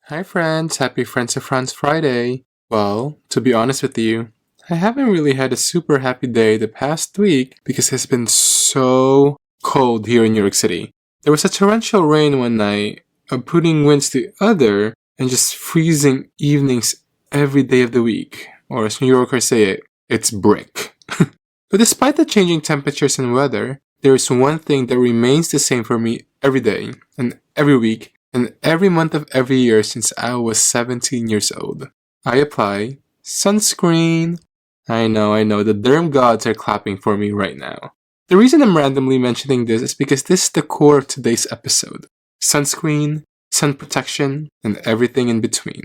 Hi friends, happy Friends of Franz Friday. Well, to be honest with you, I haven't really had a super happy day the past week because it's been so cold here in New York City. There was a torrential rain one night, putting winds the other, and just freezing evenings every day of the week. Or as New Yorkers say it, it's brick. But despite the changing temperatures and weather, there is one thing that remains the same for me every day and every week and every month of every year since I was 17 years old. I apply sunscreen. I know, the derm gods are clapping for me right now. The reason I'm randomly mentioning this is because this is the core of today's episode. Sunscreen, sun protection, and everything in between.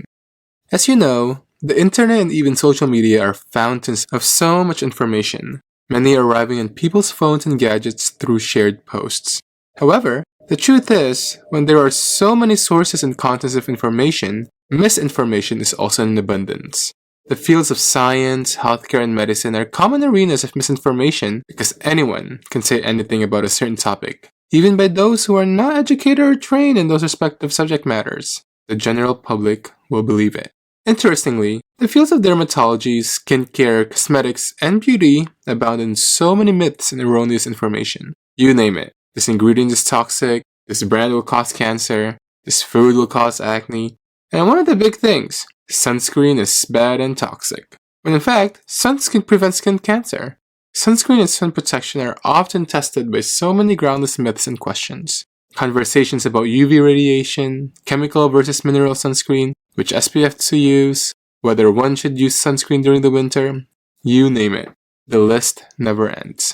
As you know, the internet and even social media are fountains of so much information, many arriving on people's phones and gadgets through shared posts. However, the truth is, when there are so many sources and contents of information, misinformation is also in abundance. The fields of science, healthcare, and medicine are common arenas of misinformation because anyone can say anything about a certain topic, even by those who are not educated or trained in those respective subject matters. The general public will believe it. Interestingly, the fields of dermatology, skincare, cosmetics, and beauty abound in so many myths and erroneous information. You name it. This ingredient is toxic, this brand will cause cancer, this food will cause acne, and one of the big things, sunscreen is bad and toxic. When in fact, sunscreen prevents skin cancer. Sunscreen and sun protection are often tested by so many groundless myths and questions. Conversations about UV radiation, chemical versus mineral sunscreen, which SPF to use, whether one should use sunscreen during the winter, you name it. The list never ends.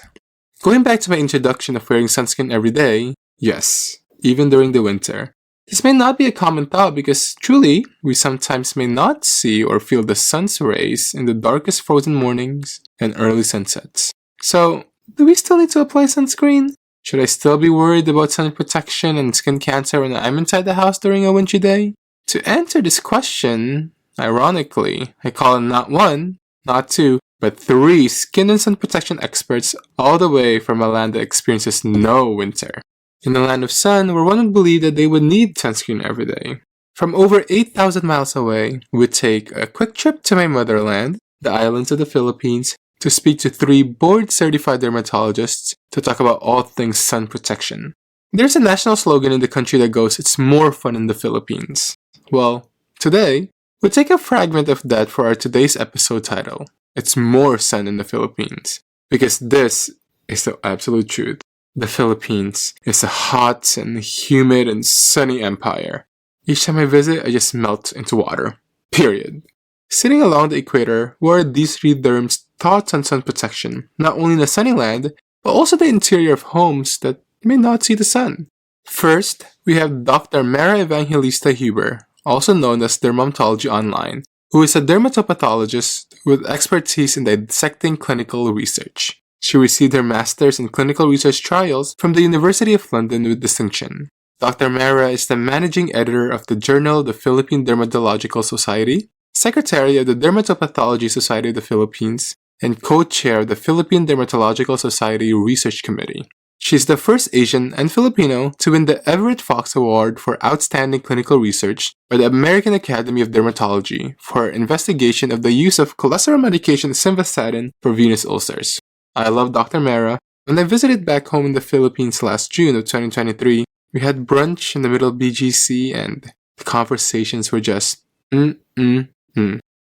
Going back to my introduction of wearing sunscreen every day, yes, even during the winter. This may not be a common thought because truly, we sometimes may not see or feel the sun's rays in the darkest frozen mornings and early sunsets. So, do we still need to apply sunscreen? Should I still be worried about sun protection and skin cancer when I'm inside the house during a wintry day? To answer this question, ironically, I call in not one, not two, but 3 skin and sun protection experts all the way from a land that experiences no winter. In the land of sun, where one would believe that they would need sunscreen every day. From over 8,000 miles away, we take a quick trip to my motherland, the islands of the Philippines, to speak to 3 board-certified dermatologists to talk about all things sun protection. There's a national slogan in the country that goes, "It's more fun in the Philippines." Well, today, we'll take a fragment of that for our today's episode title. It's more sun in the Philippines. Because this is the absolute truth. The Philippines is a hot and humid and sunny empire. Each time I visit, I just melt into water. Period. Sitting along the equator, where are these 3 derms' thoughts on sun protection, not only in the sunny land, but also the interior of homes that may not see the sun. First, we have Dr. Mara Evangelista-Huber, also known as Dermomtology Online, who is a dermatopathologist with expertise in dissecting clinical research. She received her master's in clinical research trials from the University of London with distinction. Dr. Mara is the managing editor of the journal The Philippine Dermatological Society, secretary of the Dermatopathology Society of the Philippines, and co-chair of the Philippine Dermatological Society Research Committee. She is the first Asian and Filipino to win the Everett Fox Award for Outstanding Clinical Research by the American Academy of Dermatology for her investigation of the use of cholesterol medication simvastatin for venous ulcers. I love Dr. Mara. When I visited back home in the Philippines last June of 2023, we had brunch in the middle of BGC and the conversations were just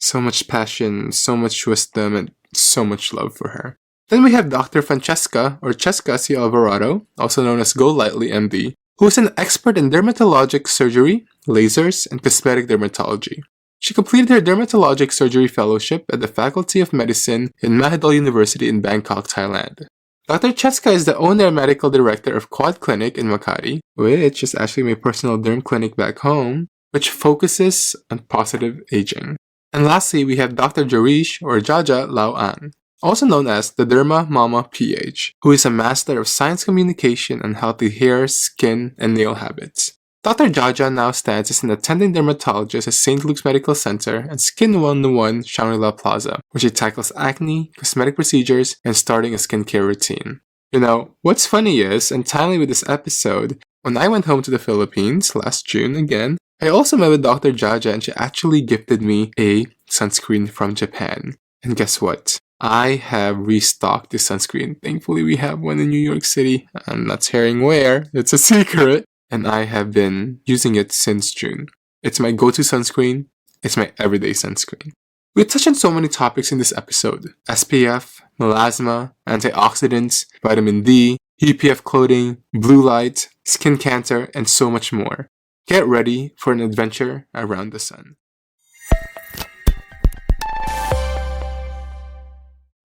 So much passion, so much wisdom, and so much love for her. Then we have Dr. Francesca, or Chesca C. Alvarado, also known as Go Lightly MD, who is an expert in dermatologic surgery, lasers, and cosmetic dermatology. She completed her Dermatologic Surgery Fellowship at the Faculty of Medicine in Mahidol University in Bangkok, Thailand. Dr. Chesca is the owner and medical director of Quad Clinic in Makati, which is actually my personal derm clinic back home, which focuses on positive aging. And lastly, we have Dr. Jarish, or Jaja Lauan, also known as the Derma Mama PH, who is a master of science communication on healthy hair, skin, and nail habits. Dr. Jaja now stands as an attending dermatologist at St. Luke's Medical Center and Skin 101 Shangri-La Plaza, where she tackles acne, cosmetic procedures, and starting a skincare routine. You know, what's funny is, and timely with this episode, When I went home to the Philippines last June again, I also met with Dr. Jaja and she actually gifted me a sunscreen from Japan. And guess what? I have restocked the sunscreen. Thankfully, we have one in New York City. I'm not sharing where. It's a secret. And I have been using it since June. It's my go-to sunscreen. It's my everyday sunscreen. We touched on so many topics in this episode. SPF, melasma, antioxidants, vitamin D, EPF clothing, blue light, skin cancer, and so much more. Get ready for an adventure around the sun.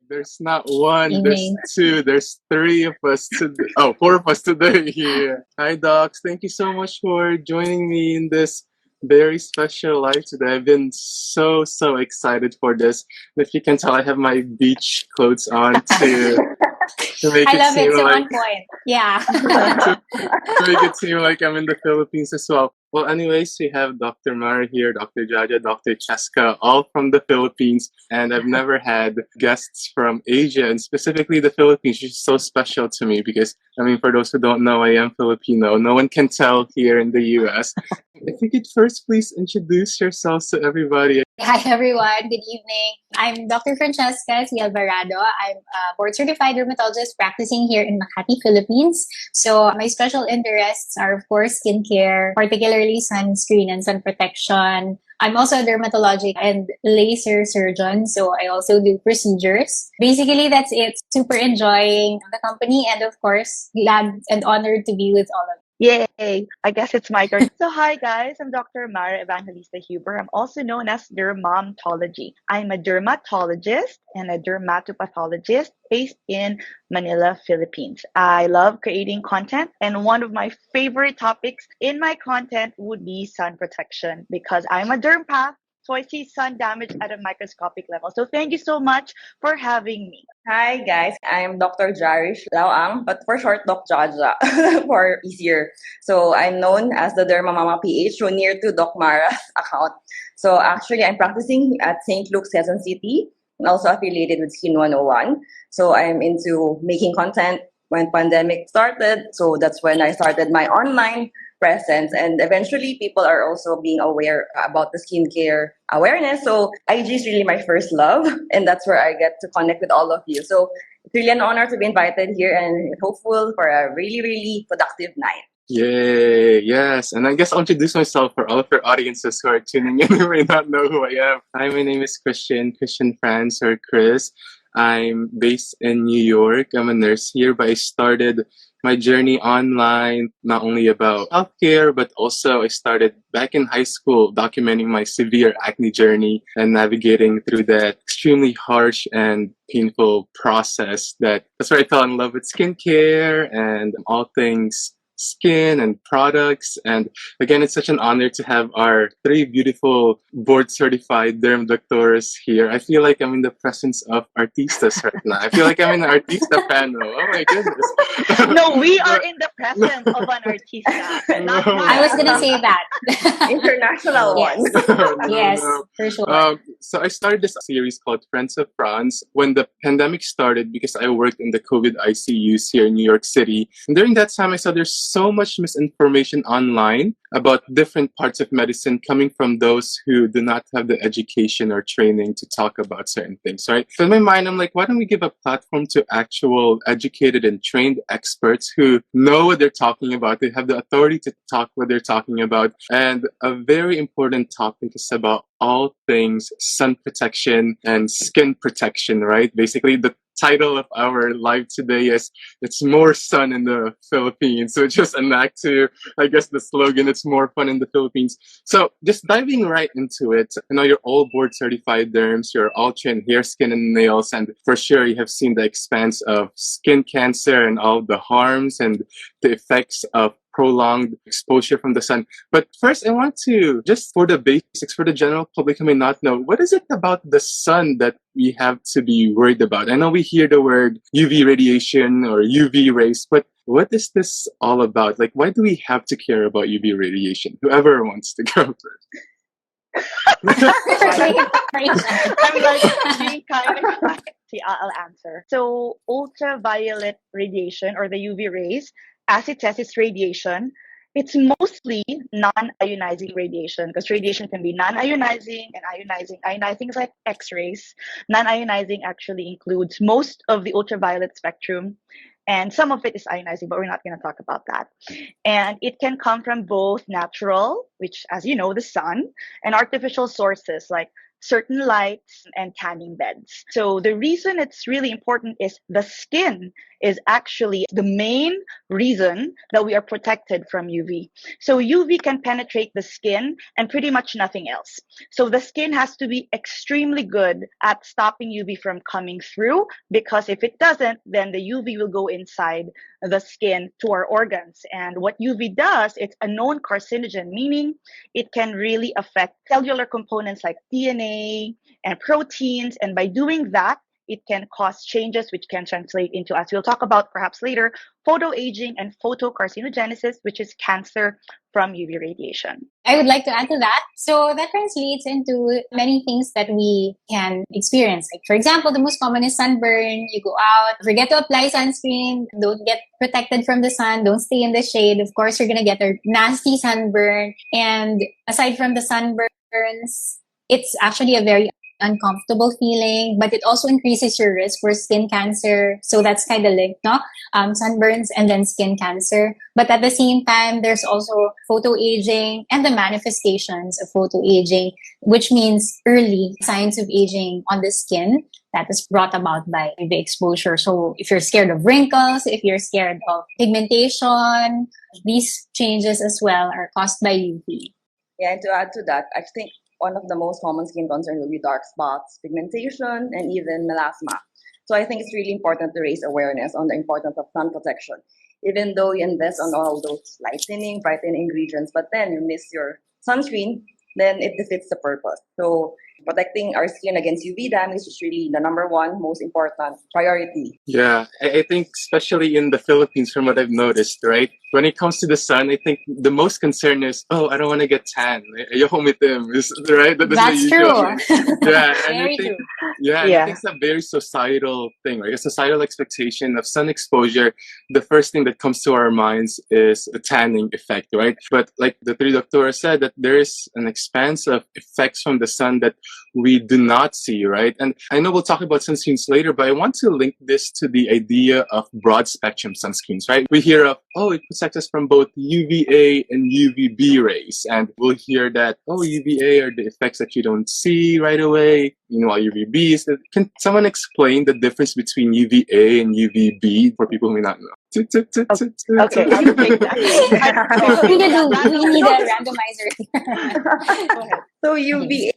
There's not one, there's two, there's three of us today. Oh, four of us today here. Hi, docs. Thank you so much for joining me in this very special live today. I've been so excited for this. If you can tell, I have my beach clothes on to make I it love seem it. So like on point. Yeah. to make it seem like I'm in the Philippines as well. Well, anyways, we have Dr. Mara here, Dr. Jaja, Dr. Chesca, all from the Philippines. And I've never had guests from Asia and specifically the Philippines, which is so special to me because, I mean, for those who don't know, I am Filipino. No one can tell here in the US. If you could first please introduce yourselves to everybody. Hi, everyone. Good evening. I'm Dr. Francesca C. Alvarado. I'm a board-certified dermatologist practicing here in Makati, Philippines. So my special interests are, of course, skincare, particularly sunscreen and sun protection. I'm also a dermatologic and laser surgeon, so I also do procedures. Basically, that's it. Super enjoying the company and, of course, glad and honored to be with all of you. Yay! I guess it's my turn. So hi guys, I'm Dr. Evangelista-Huber. I'm also known as Dermomtology. I'm a dermatologist and a dermatopathologist based in Manila, Philippines. I love creating content and one of my favorite topics in my content would be sun protection because I'm a dermpath. So I see sun damage at a microscopic level. So thank you so much for having me. Hi guys, I'm Dr. Jarish Lawang, but for short, Doc Jaja, for easier. So I'm known as the Derma Mama PH, so near to Doc Mara's account. So actually, I'm practicing at St. Luke's, Quezon City, and also affiliated with Skin 101. So I'm into making content when pandemic started. So that's when I started my online presence, and eventually people are also being aware about the skincare awareness. So IG is really my first love, and that's where I get to connect with all of you. So it's really an honor to be invited here and hopeful for a really productive night. Yay, yes. And I guess I'll introduce myself for all of your audiences who are tuning in who may not know who I am. Hi, my name is Christian Franz or Chris. I'm based in New York. I'm a nurse here, but I started my journey online, not only about healthcare, but also I started back in high school documenting my severe acne journey and navigating through that extremely harsh and painful process. That's where I fell in love with skincare and all things skin and products. And again, it's such an honor to have our three beautiful board certified derm doctors here. I feel like I'm in the presence of artistas right now. I feel like I'm in an artista panel. Oh my goodness. No, we are in the presence of an artista. No. I was going to say that. International Yes. one. Yes, for sure. So I started this series called Friends of Franz when the pandemic started because I worked in the COVID ICUs here in New York City. And during that time, I saw there's so much misinformation online about different parts of medicine coming from those who do not have the education or training to talk about certain things, right? So in my mind, I'm like, why don't we give a platform to actual educated and trained experts who know what they're talking about? They have the authority to talk what they're talking about. And a very important topic is about all things sun protection and skin protection, right? Basically, the title of our live today is "It's More Sun in the Philippines." So just an act to, I guess, the slogan, "It's more fun in the Philippines." So just diving right into it, I know you're all board certified derms, you're all trained hair, skin, and nails, and for sure you have seen the expanse of skin cancer and all the harms and the effects of prolonged exposure from the sun. But first, I want to, just for the basics, for the general public who may not know, what is it about the sun that we have to be worried about? I know we hear the word UV radiation or UV rays, but what is this all about? Like, why do we have to care about UV radiation? Whoever wants to go first. I'm like being kind of see, I'll answer. So ultraviolet radiation or the UV rays, as it says, it's radiation It's mostly non-ionizing radiation, because radiation can be non-ionizing and ionizing. Ionizing is like X-rays. Non-ionizing actually includes most of the ultraviolet spectrum, and some of it is ionizing, but we're not going to talk about that. And it can come from both natural, which, as you know, the sun, and artificial sources like certain lights and tanning beds. So the reason it's really important is the skin is actually the main reason that we are protected from UV. So UV can penetrate the skin and pretty much nothing else. So the skin has to be extremely good at stopping UV from coming through, because if it doesn't, then the UV will go inside the skin to our organs. And what UV does, it's a known carcinogen, meaning it can really affect cellular components like DNA and proteins. And by doing that, it can cause changes which can translate into, as we'll talk about perhaps later, photoaging and photocarcinogenesis, which is cancer from UV radiation. I would like to add to that. So that translates into many things that we can experience. Like, for example, the most common is sunburn. You go out, forget to apply sunscreen, don't get protected from the sun, don't stay in the shade. Of course, you're going to get a nasty sunburn. And aside from the sunburns, it's actually a very uncomfortable feeling, but it also increases your risk for skin cancer. So that's kind of linked, no? Sunburns and then skin cancer. But at the same time, there's also photoaging and the manifestations of photoaging, which means early signs of aging on the skin that is brought about by the exposure. So if you're scared of wrinkles, if you're scared of pigmentation, these changes as well are caused by UV. Yeah, and to add to that, I think one of the most common skin concerns will be dark spots, pigmentation, and even melasma. So I think it's really important to raise awareness on the importance of sun protection. Even though you invest on all those lightening, brightening ingredients, but then you miss your sunscreen, then it defeats the purpose. So protecting our skin against UV damage is really the number one most important priority. Yeah, I think especially in the Philippines, from what I've noticed, right? When it comes to the sun, I think the most concern is, oh, I don't want to get tan. Ayoko umitim, right? That's the true. usual. Yeah, and Very I think, true. yeah, and I think it's a very societal thing, right? A societal expectation of sun exposure. The first thing that comes to our minds is the tanning effect, right? But like the three doctors said, that there is an expanse of effects from the sun that we do not see, right? And I know we'll talk about sunscreens later, but I want to link this to the idea of broad spectrum sunscreens, right? We hear of, oh, it protects us from both UVA and UVB rays. And we'll hear that, oh, UVA are the effects that you don't see right away. While UVB is that. Can someone explain the difference between UVA and UVB for people who may not know? Okay, I'll take that. We need a randomizer. So UVA,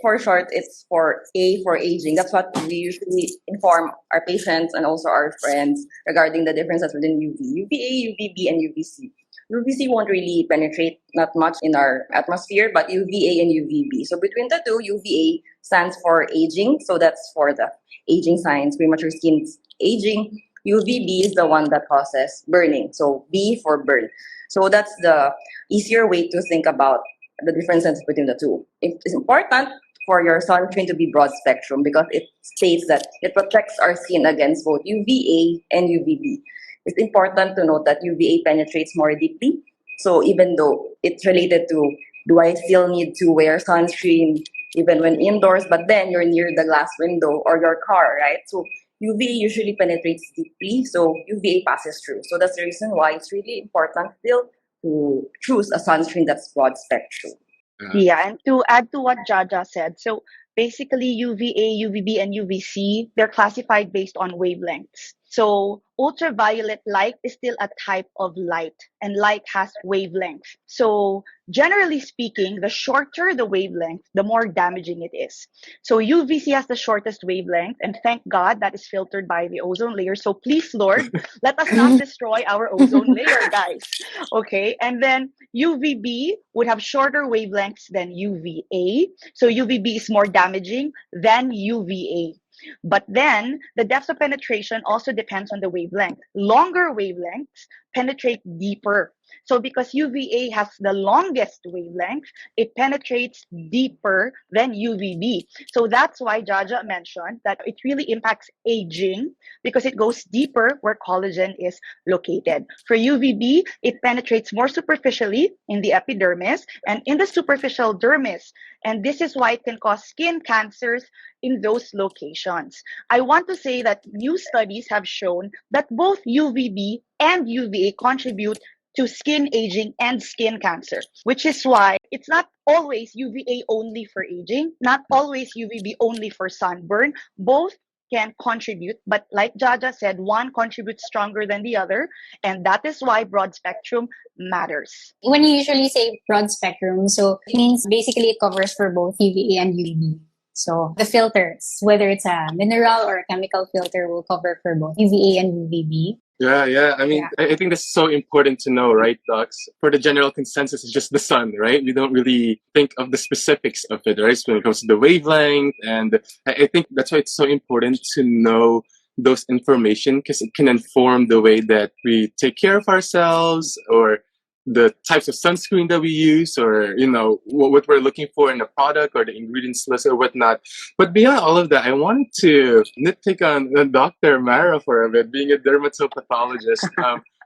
for short, it's for A for aging. That's what we usually inform our patients and also our friends regarding the differences within UV. UVA, UVB, and UVC. UVC won't really penetrate not much in our atmosphere, but UVA and UVB. So between the two, UVA stands for aging. So that's for the aging signs, premature skin aging. UVB is the one that causes burning. So B for burn. So that's the easier way to think about the differences between the two. It's important for your sunscreen to be broad spectrum because it states that it protects our skin against both UVA and UVB. It's important to note that UVA penetrates more deeply. So even though it's related to, do I still need to wear sunscreen even when indoors, but then you're near the glass window or your car, right? So UVA usually penetrates deeply, so UVA passes through. So that's the reason why it's really important still to choose a sunscreen that's broad spectrum. Yeah, and to add to what Jaja said, so basically UVA, UVB, and UVC, they're classified based on wavelengths. So ultraviolet light is still a type of light, and light has wavelength. So generally speaking, the shorter the wavelength, the more damaging it is. So UVC has the shortest wavelength, and thank God that is filtered by the ozone layer. So please, Lord, let us not destroy our ozone layer, guys. Okay, and then UVB would have shorter wavelengths than UVA. So UVB is more damaging than UVA. But then the depth of penetration also depends on the wavelength. Longer wavelengths penetrate deeper. So because UVA has the longest wavelength, it penetrates deeper than UVB. So that's why Jaja mentioned that it really impacts aging because it goes deeper where collagen is located. For UVB, it penetrates more superficially in the epidermis and in the superficial dermis. And this is why it can cause skin cancers in those locations. I want to say that new studies have shown that both UVB and UVA contribute to skin aging and skin cancer, which is why it's not always UVA only for aging, not always UVB only for sunburn. Both can contribute, but like Jaja said, one contributes stronger than the other, and that is why broad spectrum matters. When you usually say broad spectrum, so it means basically it covers for both UVA and UVB. So the filters, whether it's a mineral or a chemical filter, will cover for both UVA and UVB. Yeah. I mean, I think that's so important to know, right, docs? For the general consensus, it's just the sun, right? We don't really think of the specifics of it, right? So when it comes to the wavelength, and I think that's why it's so important to know those information because it can inform the way that we take care of ourselves or the types of sunscreen that we use or, what we're looking for in a product or the ingredients list or whatnot. But beyond all of that, I wanted to nitpick on Dr. Mara for a bit, being a dermatopathologist.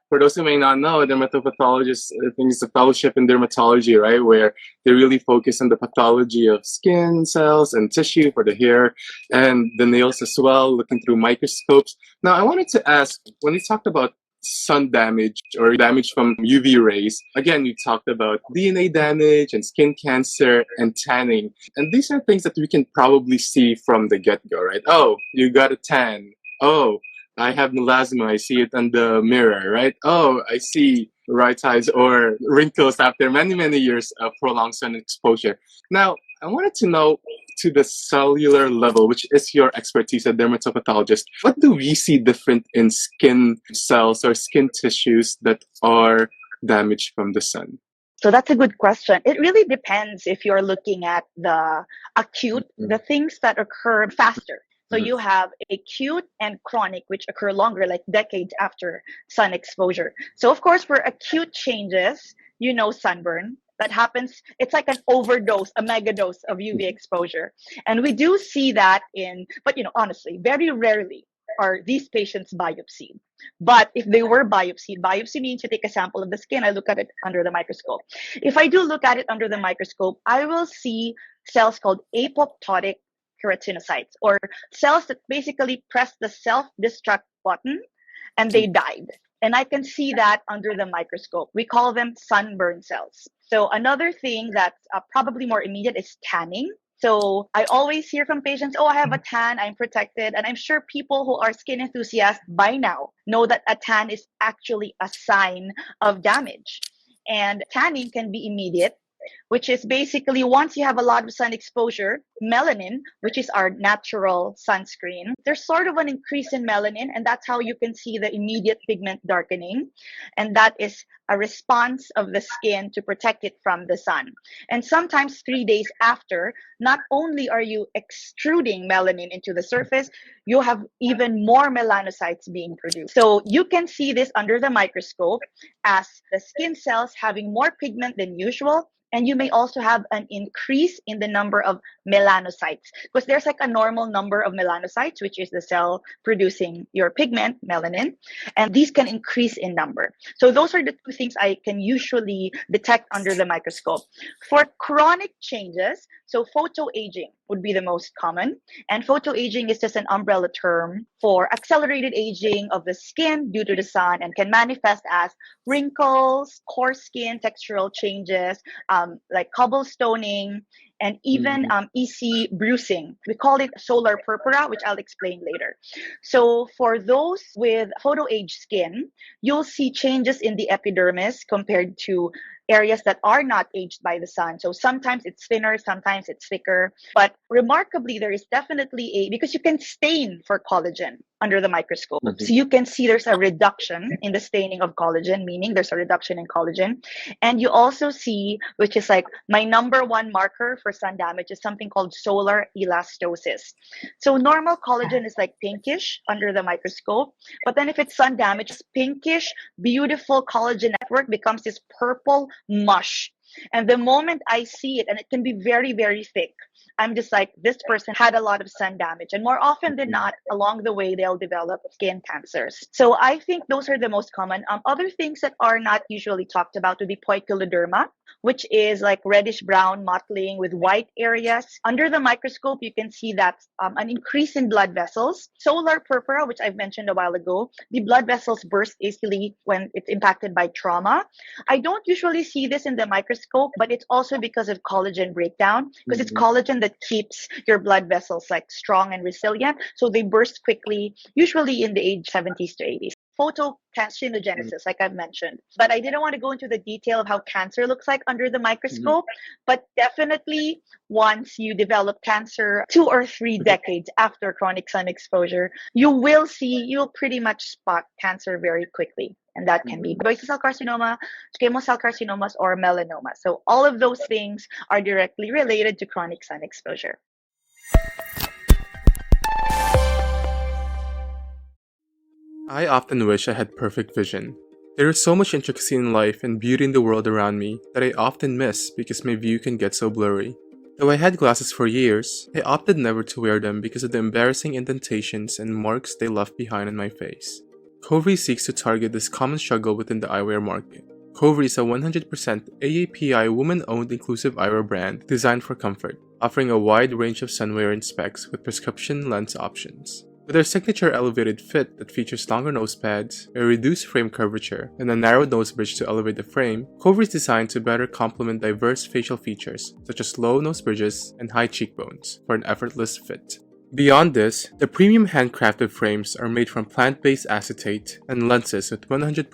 For those who may not know, a dermatopathologist, I think it's a fellowship in dermatology, right? Where they really focus on the pathology of skin cells and tissue for the hair and the nails as well, looking through microscopes. Now, I wanted to ask, when we talked about sun damage or damage from UV rays. Again, we talked about DNA damage and skin cancer and tanning. And these are things that we can probably see from the get-go, right? Oh, you got a tan. Oh, I have melasma. I see it on the mirror, right? Oh, I see rhytides or wrinkles after many, many years of prolonged sun exposure. Now, I wanted to know to the cellular level, which is your expertise as dermatopathologist, what do we see different in skin cells or skin tissues that are damaged from the sun? So that's a good question. It really depends if you're looking at the acute, the things that occur faster. So you have acute and chronic, which occur longer, like decades after sun exposure. So of course, for acute changes, sunburn, that happens, it's like an overdose, a mega dose of UV exposure. And we do see that but honestly, very rarely are these patients biopsied. But if they were biopsied, biopsy means you take a sample of the skin, I look at it under the microscope. If I do look at it under the microscope, I will see cells called apoptotic keratinocytes, or cells that basically press the self-destruct button and they died. And I can see that under the microscope. We call them sunburn cells. So another thing that's probably more immediate is tanning. So I always hear from patients, oh, I have a tan, I'm protected. And I'm sure people who are skin enthusiasts by now know that a tan is actually a sign of damage. And tanning can be immediate, which is basically once you have a lot of sun exposure, melanin, which is our natural sunscreen, there's sort of an increase in melanin, and that's how you can see the immediate pigment darkening. And that is a response of the skin to protect it from the sun. And sometimes 3 days after, not only are you extruding melanin into the surface, you have even more melanocytes being produced. So you can see this under the microscope as the skin cells having more pigment than usual. And you may also have an increase in the number of melanocytes because there's like a normal number of melanocytes, which is the cell producing your pigment, melanin, and these can increase in number. So those are the two things I can usually detect under the microscope. For chronic changes, so photoaging would be the most common. And photoaging is just an umbrella term for accelerated aging of the skin due to the sun and can manifest as wrinkles, coarse skin, textural changes, like cobblestoning, and even EC bruising. We call it solar purpura, which I'll explain later. So for those with photoage skin, you'll see changes in the epidermis compared to areas that are not aged by the sun. So sometimes it's thinner, sometimes it's thicker. But remarkably, there is definitely because you can stain for collagen under the microscope. Mhm. So you can see there's a reduction in the staining of collagen, meaning there's a reduction in collagen. And you also see, which is like my number one marker for sun damage, is something called solar elastosis. So normal collagen is like pinkish under the microscope, but then if it's sun damage, this pinkish, beautiful collagen network becomes this purple mush. And the moment I see it, and it can be very, very thick, I'm just like, this person had a lot of sun damage. And more often than not, along the way, they'll develop skin cancers. So I think those are the most common. Other things that are not usually talked about would be poikiloderma, which is like reddish brown mottling with white areas. Under the microscope, you can see that an increase in blood vessels. Solar purpura, which I've mentioned a while ago, the blood vessels burst easily when it's impacted by trauma. I don't usually see this in the microscope, but it's also because of collagen breakdown, because it's collagen that keeps your blood vessels like strong and resilient. So they burst quickly, usually in the age 70s to 80s. Photocarcinogenesis, like I've mentioned. But I didn't want to go into the detail of how cancer looks like under the microscope. But definitely, once you develop cancer 2 or 3 decades after chronic sun exposure, you'll pretty much spot cancer very quickly. And that can be basal cell carcinoma, squamous cell carcinomas, or melanoma. So all of those things are directly related to chronic sun exposure. I often wish I had perfect vision. There is so much intricacy in life and beauty in the world around me that I often miss because my view can get so blurry. Though I had glasses for years, I opted never to wear them because of the embarrassing indentations and marks they left behind on my face. Covri seeks to target this common struggle within the eyewear market. Covri is a 100% AAPI woman-owned inclusive eyewear brand designed for comfort, offering a wide range of sunwear and specs with prescription lens options. With their signature elevated fit that features longer nose pads, a reduced frame curvature, and a narrowed nose bridge to elevate the frame, Covri is designed to better complement diverse facial features such as low nose bridges and high cheekbones for an effortless fit. Beyond this, the premium handcrafted frames are made from plant-based acetate and lenses with 100%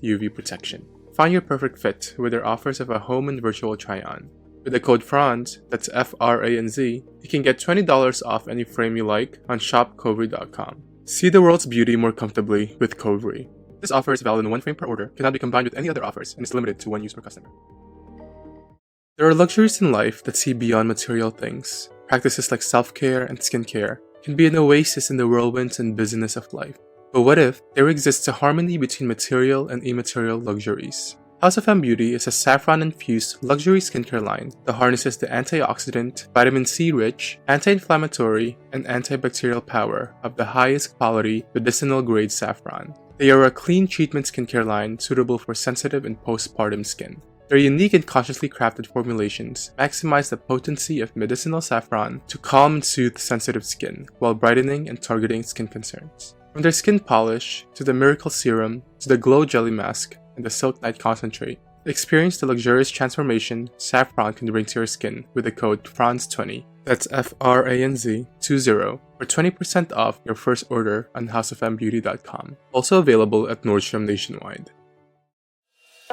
UV protection. Find your perfect fit with their offers of a home and virtual try-on. With the code Franz, that's F-R-A-N-Z, you can get $20 off any frame you like on shopcovri.com. See the world's beauty more comfortably with Covri. This offer is valid in 1 frame per order, cannot be combined with any other offers, and is limited to 1 use per customer. There are luxuries in life that see beyond material things. Practices like self-care and skincare can be an oasis in the whirlwinds and busyness of life. But what if there exists a harmony between material and immaterial luxuries? House of M Beauty is a saffron-infused luxury skincare line that harnesses the antioxidant, vitamin C-rich, anti-inflammatory, and antibacterial power of the highest quality medicinal-grade saffron. They are a clean treatment skincare line suitable for sensitive and postpartum skin. Their unique and consciously crafted formulations maximize the potency of medicinal saffron to calm and soothe sensitive skin while brightening and targeting skin concerns. From their skin polish, to the miracle serum, to the glow jelly mask, and the Silk Night Concentrate, experience the luxurious transformation saffron can bring to your skin with the code FRANZ20, that's F-R-A-N-Z 20, for 20% off your first order on houseofmbeauty.com. Also available at Nordstrom nationwide.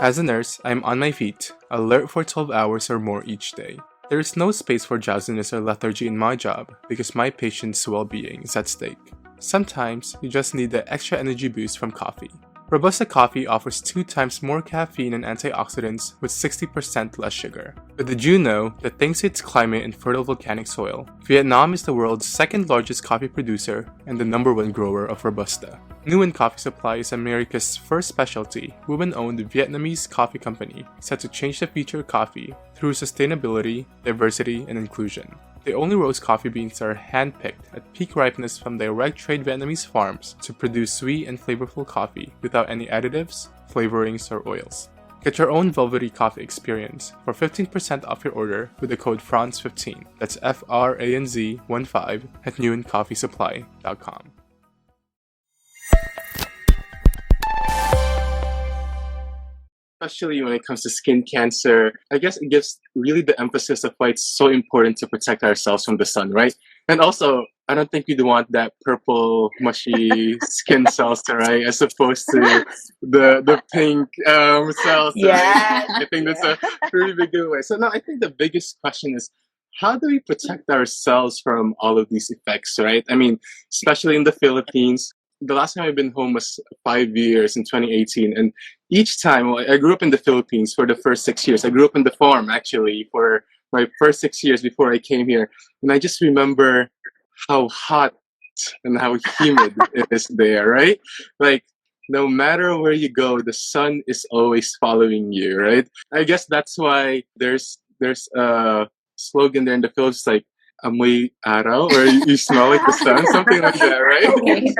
As a nurse, I am on my feet, alert for 12 hours or more each day. There is no space for drowsiness or lethargy in my job because my patients' well-being is at stake. Sometimes, you just need the extra energy boost from coffee. Robusta coffee offers 2 times more caffeine and antioxidants with 60% less sugar. But did you know that thanks to its climate and fertile volcanic soil, Vietnam is the world's 2nd largest coffee producer and the number 1 grower of Robusta? Nguyen Coffee Supply is America's first specialty, women-owned Vietnamese coffee company set to change the future of coffee through sustainability, diversity, and inclusion. They only roast coffee beans that are hand-picked at peak ripeness from direct trade Vietnamese farms to produce sweet and flavorful coffee without any additives, flavorings, or oils. Get your own velvety coffee experience for 15% off your order with the code FRANZ15, that's F-R-A-N-Z 15 at nguyencoffeesupply.com. Especially when it comes to skin cancer, I guess it gives really the emphasis of why it's so important to protect ourselves from the sun, right? And also, I don't think we'd want that purple, mushy skin cells to rise as opposed to the pink cells. Yes. I think that's a really big giveaway. So now I think the biggest question is, how do we protect ourselves from all of these effects, right? I mean, especially in the Philippines, the last time I've been home was 5 years in 2018. And each time, well, I grew up in the Philippines for the first 6 years. I grew up in the farm, actually, for my first 6 years before I came here. And I just remember how hot and how humid it is there, right? Like, no matter where you go, the sun is always following you, right? I guess that's why there's a slogan there in the Philippines like amoy araw, or you smell like the sun, something like that, right? Okay.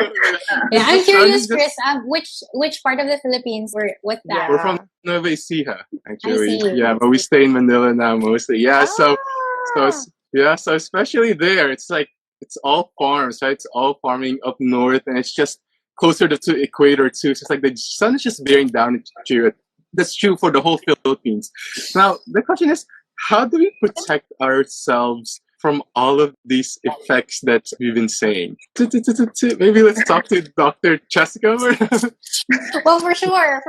Yeah, The I'm sun is curious, Chris. just, Which part of the Philippines what's that? we're from Yeah. Nueva Ecija, I actually. see. Yeah, I but we see. stay in Manila now mostly. Yeah, Ah. so especially there, it's like it's all farms, right? It's all farming up north, and it's just closer to equator too. So it's like the sun is just bearing down at you. That's true for the whole Philippines. Now the question is, how do we protect ourselves from all of these effects that we've been saying? Maybe let's talk to Dr. Chesca. Well, for sure,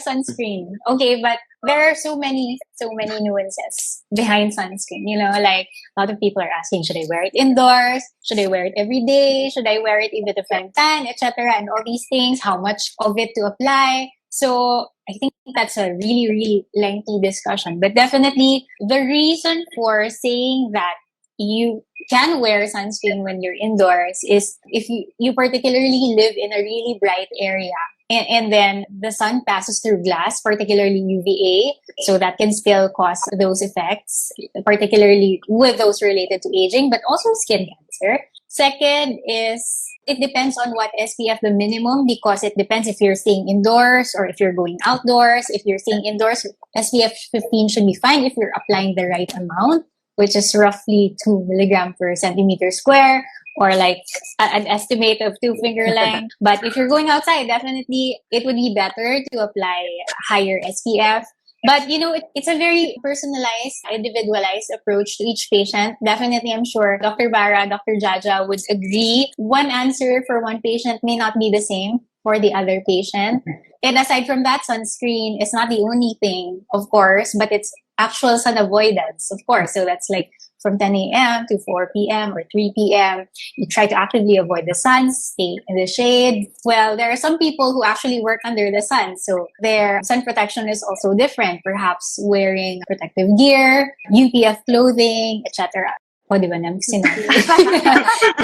sunscreen. Okay, but there are so many nuances behind sunscreen. You know, like a lot of people are asking, should I wear it indoors? Should I wear it every day? Should I wear it even if I'm tan, etc. And all these things. How much of it to apply? So I think that's a really, really lengthy discussion. But definitely, the reason for saying that you can wear sunscreen when you're indoors is if you particularly live in a really bright area and then the sun passes through glass, particularly UVA, so that can still cause those effects, particularly with those related to aging, but also skin cancer. Second is it depends on what SPF the minimum, because it depends if you're staying indoors or if you're going outdoors. If you're staying indoors, SPF 15 should be fine if you're applying the right amount, which is roughly 2 milligram per centimeter square, or like an estimate of 2 finger length. But if you're going outside, definitely it would be better to apply higher SPF. But you know, it's a very personalized, individualized approach to each patient. Definitely, I'm sure Dr. Bara, Dr. Jaja would agree. One answer for one patient may not be the same for the other patient. And aside from that, sunscreen is not the only thing, of course, but it's actual sun avoidance, of course. So that's like from 10 a.m. to 4 p.m. or 3 p.m. You try to actively avoid the sun, stay in the shade. Well, there are some people who actually work under the sun, so their sun protection is also different, perhaps wearing protective gear, UPF clothing, etc. O, di ba?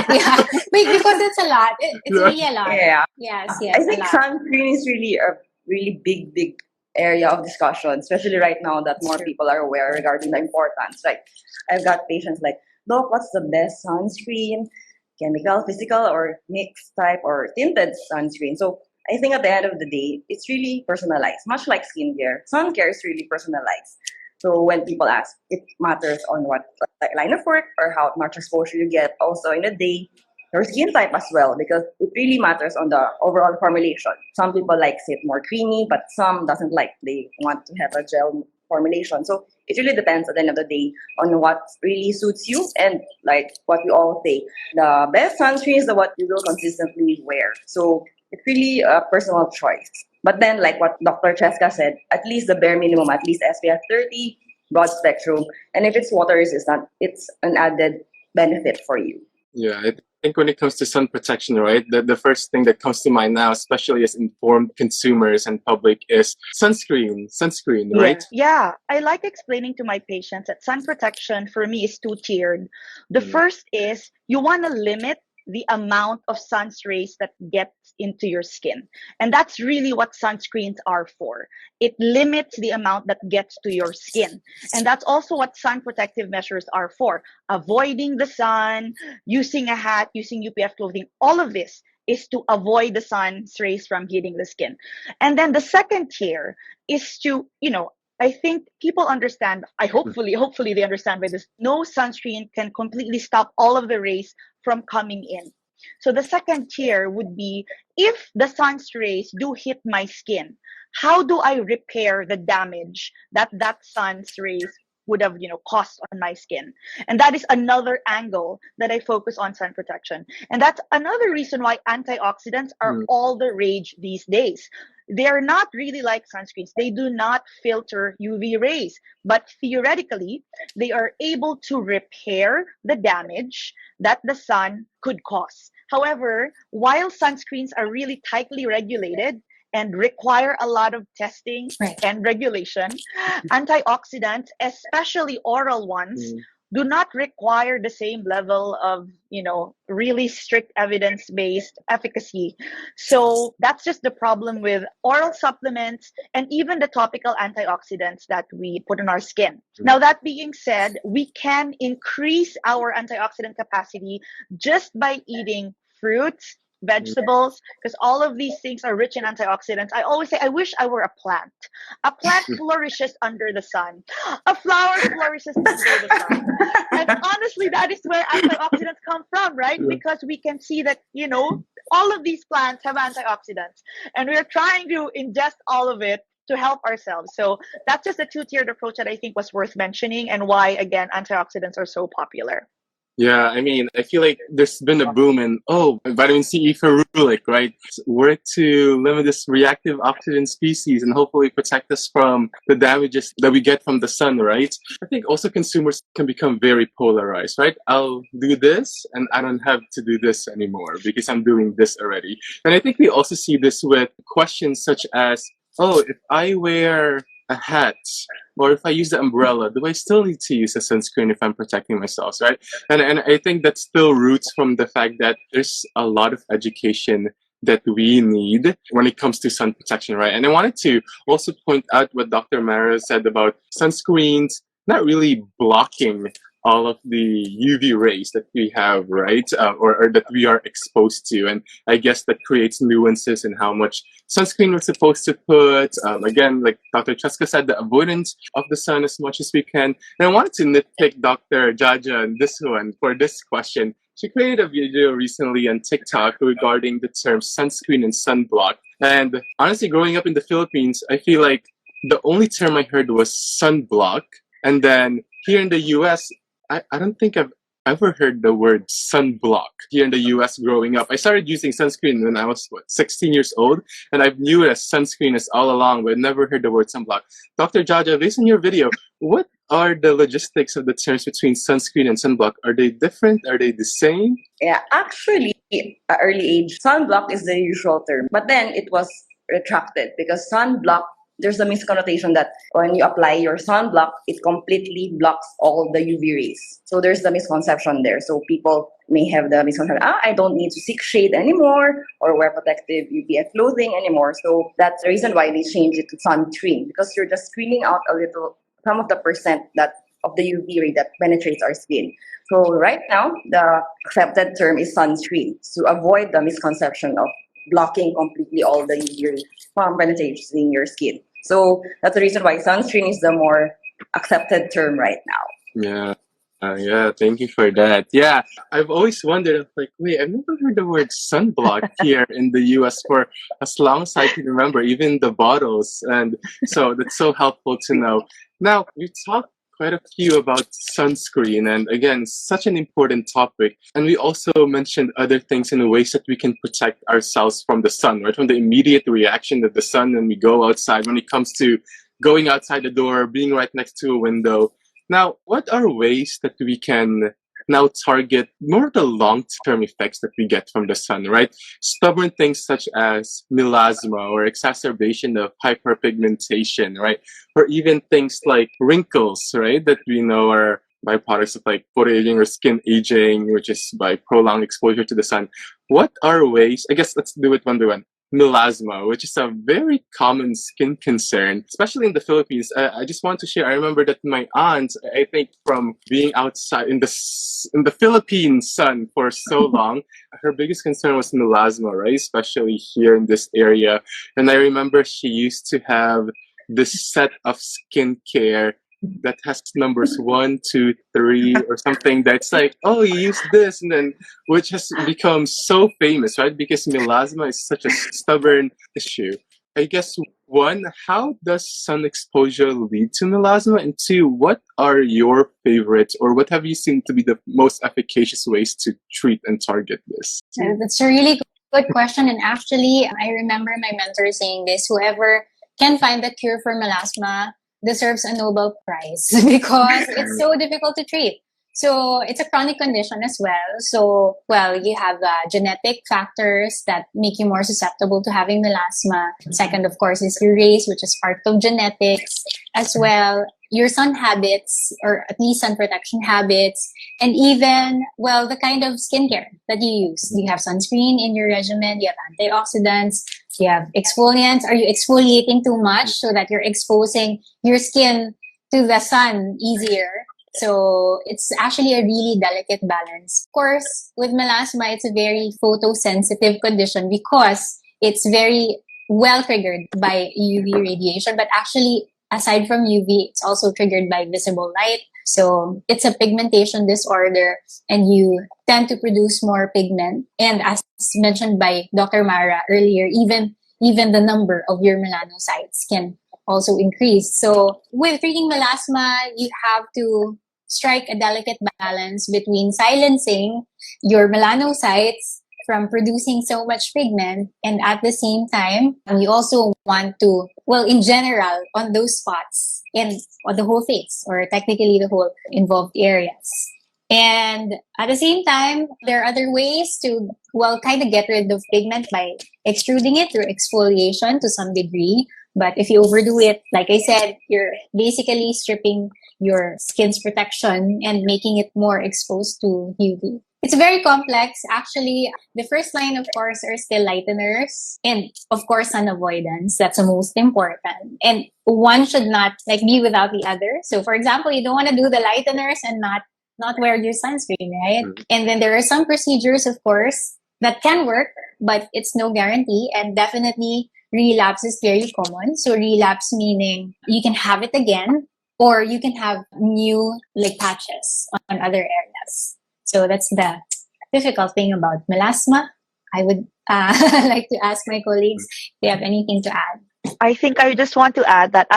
Yeah. Wait, because it's a lot. It's really a lot. Yeah. Yes, I a think lot. sunscreen is really a really big area of discussion, especially right now that more people are aware regarding the importance. Like, I've got patients like, Doc, what's the best sunscreen? Chemical, physical, or mixed type, or tinted sunscreen? So I think at the end of the day, it's really personalized, much like skincare. Sun care is really personalized. So when people ask, it matters on what line of work or how much exposure you get also in a day, your skin type as well, because it really matters on the overall formulation. Some people like it more creamy, but some doesn't like. They want to have a gel formulation. So it really depends at the end of the day on what really suits you, and like what we all say, the best sunscreen is the what you will consistently wear. So it's really a personal choice. But then, like what Dr. Chesca said, at least the bare minimum, at least SPF 30, broad spectrum, and if it's water resistant, it's an added benefit for you. Yeah, I think when it comes to sun protection, right, the first thing that comes to mind now, especially as informed consumers and public, is sunscreen, right? Yeah, I like explaining to my patients that sun protection for me is two-tiered. The first is you want to limit the amount of sun's rays that gets into your skin. And that's really what sunscreens are for. It limits the amount that gets to your skin. And that's also what sun protective measures are for. Avoiding the sun, using a hat, using UPF clothing, all of this is to avoid the sun's rays from hitting the skin. And then the second tier is to, I think people understand, hopefully they understand by this, no sunscreen can completely stop all of the rays from coming in. So the second tier would be, if the sun's rays do hit my skin, how do I repair the damage that sun's rays would have, caused on my skin? And that is another angle that I focus on sun protection. And that's another reason why antioxidants are all the rage these days. they are not really like sunscreens. They do not filter UV rays, but theoretically, they are able to repair the damage that the sun could cause. However, while sunscreens are really tightly regulated and require a lot of testing and regulation, antioxidants, especially oral ones, do not require the same level of, really strict evidence-based efficacy. So that's just the problem with oral supplements and even the topical antioxidants that we put on our skin. Now, that being said, we can increase our antioxidant capacity just by eating fruits, vegetables, because all of these things are rich in antioxidants. I always say, I wish I were a plant. A plant flourishes under the sun. A flower flourishes under the sun. And honestly, that is where antioxidants come from, right? Because we can see that, all of these plants have antioxidants. And we're trying to ingest all of it to help ourselves. So that's just a two-tiered approach that I think was worth mentioning, and why, again, antioxidants are so popular. Yeah, I mean, I feel like there's been a boom in, vitamin C ferulic, right? Work to limit this reactive oxygen species and hopefully protect us from the damages that we get from the sun, right? I think also consumers can become very polarized, right? I'll do this and I don't have to do this anymore because I'm doing this already. And I think we also see this with questions such as, if I wear a hat, or if I use the umbrella, do I still need to use a sunscreen if I'm protecting myself, right? And I think that still roots from the fact that there's a lot of education that we need when it comes to sun protection, right? And I wanted to also point out what Dr. Mara said about sunscreens not really blocking all of the UV rays that we have, right? Or that we are exposed to. And I guess that creates nuances in how much sunscreen we're supposed to put. Again, like Dr. Chesca said, the avoidance of the sun as much as we can. And I wanted to nitpick Dr. Jaja on this one for this question. She created a video recently on TikTok regarding the terms sunscreen and sunblock. And honestly, growing up in the Philippines, I feel like the only term I heard was sunblock. And then here in the US, I don't think I've ever heard the word sunblock here in the US growing up. I started using sunscreen when I was, 16 years old, and I knew it as sunscreen as all along, but never heard the word sunblock. Dr. Jaja, based on your video, what are the logistics of the terms between sunscreen and sunblock? Are they different? Are they the same? Yeah, actually, at early age, sunblock is the usual term, but then it was retracted because sunblock, there's a misconnotation that when you apply your sunblock, it completely blocks all the UV rays. So there's the misconception there. So people may have the misconception, I don't need to seek shade anymore or wear protective UPF clothing anymore. So that's the reason why they changed it to sunscreen, because you're just screening out a little, some of the percent that of the UV ray that penetrates our skin. So right now, the accepted term is sunscreen to avoid the misconception of blocking completely all the UV rays from penetrating your skin. So that's the reason why sunscreen is the more accepted term right now. Yeah, thank you for that. Yeah, I've always wondered, wait, I've never heard the word sunblock here in the US for as long as I can remember, even the bottles. And so that's so helpful to know. Now, we talked quite a few about sunscreen, and again, such an important topic. And we also mentioned other things in ways that we can protect ourselves from the sun, right? From the immediate reaction of the sun when we go outside, when it comes to going outside the door, being right next to a window. Now, what are ways that we can now target more the long-term effects that we get from the sun, right? Stubborn things such as melasma or exacerbation of hyperpigmentation, right? Or even things like wrinkles, right? That we know are byproducts of photoaging or skin aging, which is by prolonged exposure to the sun. What are ways, I guess let's do it one by one. Melasma, which is a very common skin concern, especially in the Philippines. I just want to share, I remember that my aunt, I think from being outside in the Philippine sun for so long, her biggest concern was melasma, right? Especially here in this area. And I remember she used to have this set of skincare that has numbers 1, 2, 3 or something that's you use this, and then which has become so famous, right? Because melasma is such a stubborn issue. I guess one, how does sun exposure lead to melasma? And two, what are your favorites, or what have you seen to be the most efficacious ways to treat and target this? That's a really good question. And actually, I remember my mentor saying this: whoever can find the cure for melasma deserves a Nobel Prize because it's so difficult to treat. So it's a chronic condition as well. So, well, you have genetic factors that make you more susceptible to having melasma. Second, of course, is your race, which is part of genetics as well. Your sun habits, or at least sun protection habits, and even, well, the kind of skincare that you use. Do you have sunscreen in your regimen? Do you have antioxidants? Do you have exfoliants? Are you exfoliating too much so that you're exposing your skin to the sun easier? So it's actually a really delicate balance. Of course, with melasma, it's a very photosensitive condition because it's very well triggered by UV radiation. But actually, aside from UV, it's also triggered by visible light. So it's a pigmentation disorder, and you tend to produce more pigment. And as mentioned by Dr. Mara earlier, even the number of your melanocytes can also increase. So with treating melasma, you have to strike a delicate balance between silencing your melanocytes from producing so much pigment, and at the same time, you also want to, well, in general, on those spots and on the whole face, or technically the whole involved areas. And at the same time, there are other ways to, well, kind of get rid of pigment by extruding it through exfoliation to some degree. But if you overdo it, like I said, you're basically stripping your skin's protection and making it more exposed to UV. It's very complex. Actually, the first line, of course, are still lighteners, and of course, sun avoidance. That's the most important. And one should not be without the other. So, for example, you don't want to do the lighteners and not wear your sunscreen, right? Mm-hmm. And then there are some procedures, of course, that can work, but it's no guarantee. And definitely, relapse is very common. So relapse meaning you can have it again, or you can have new patches on other areas. So that's the difficult thing about melasma. I would like to ask my colleagues if they have anything to add. I think I just want to add that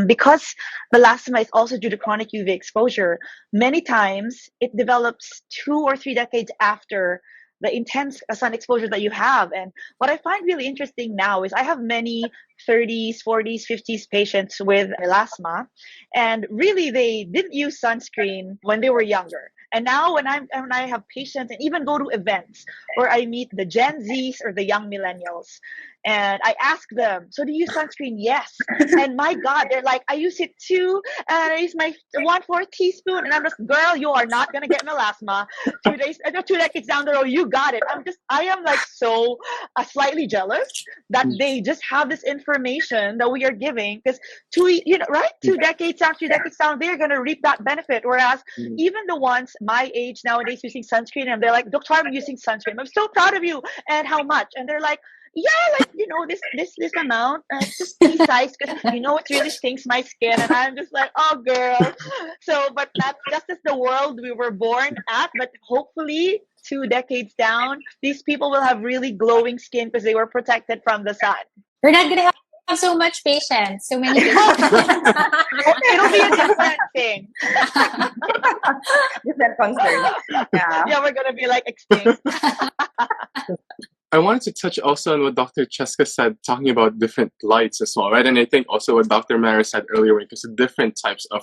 because melasma is also due to chronic UV exposure, many times it develops 2 or 3 decades after the intense sun exposure that you have. And what I find really interesting now is I have many 30s, 40s, 50s patients with melasma, and really they didn't use sunscreen when they were younger. And now when I have patients and even go to events where I meet the Gen Zs or the young millennials, and I ask them, so do you use sunscreen? Yes. And my God, they're like, I use it too. And I use my 1/4 teaspoon. And I'm just, girl, you are not going to get melasma. 2 decades down the road, you got it. I am so slightly jealous that they just have this information that we are giving, because 2 decades down, 3 decades down, they're going to reap that benefit. Whereas even the ones my age nowadays using sunscreen, and they're like, Dr. I'm using sunscreen. I'm so proud of you. And how much? And they're like, yeah, this amount, just pea size, because it really stinks my skin. And I'm just like, oh girl. So, but that's just as the world we were born at. But hopefully 2 decades down, these people will have really glowing skin because they were protected from the sun. We're not gonna have so much patience, so many patients. It'll be a different thing. Different concern. Yeah, we're gonna be extinct. I wanted to touch also on what Dr. Chesca said, talking about different lights as well, right? And I think also what Dr. Mara said earlier, when it comes to different types of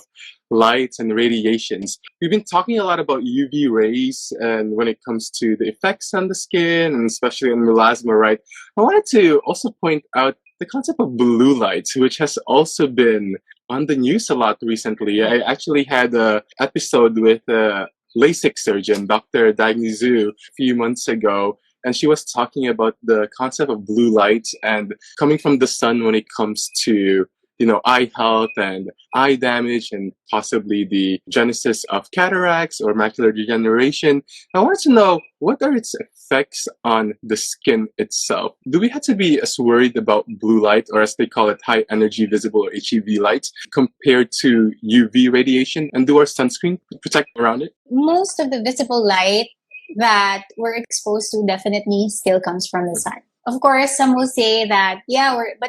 lights and radiations. We've been talking a lot about UV rays and when it comes to the effects on the skin, and especially on melasma, right? I wanted to also point out the concept of blue light, which has also been on the news a lot recently. I actually had an episode with a LASIK surgeon, Dr. Dagny Zhu, a few months ago, and she was talking about the concept of blue light and coming from the sun when it comes to, eye health and eye damage and possibly the genesis of cataracts or macular degeneration. I wanted to know, what are its effects on the skin itself? Do we have to be as worried about blue light, or as they call it, high energy visible or HEV light, compared to UV radiation? And do our sunscreen protect around it? Most of the visible light that we're exposed to definitely still comes from the sun. Of course, some will say that,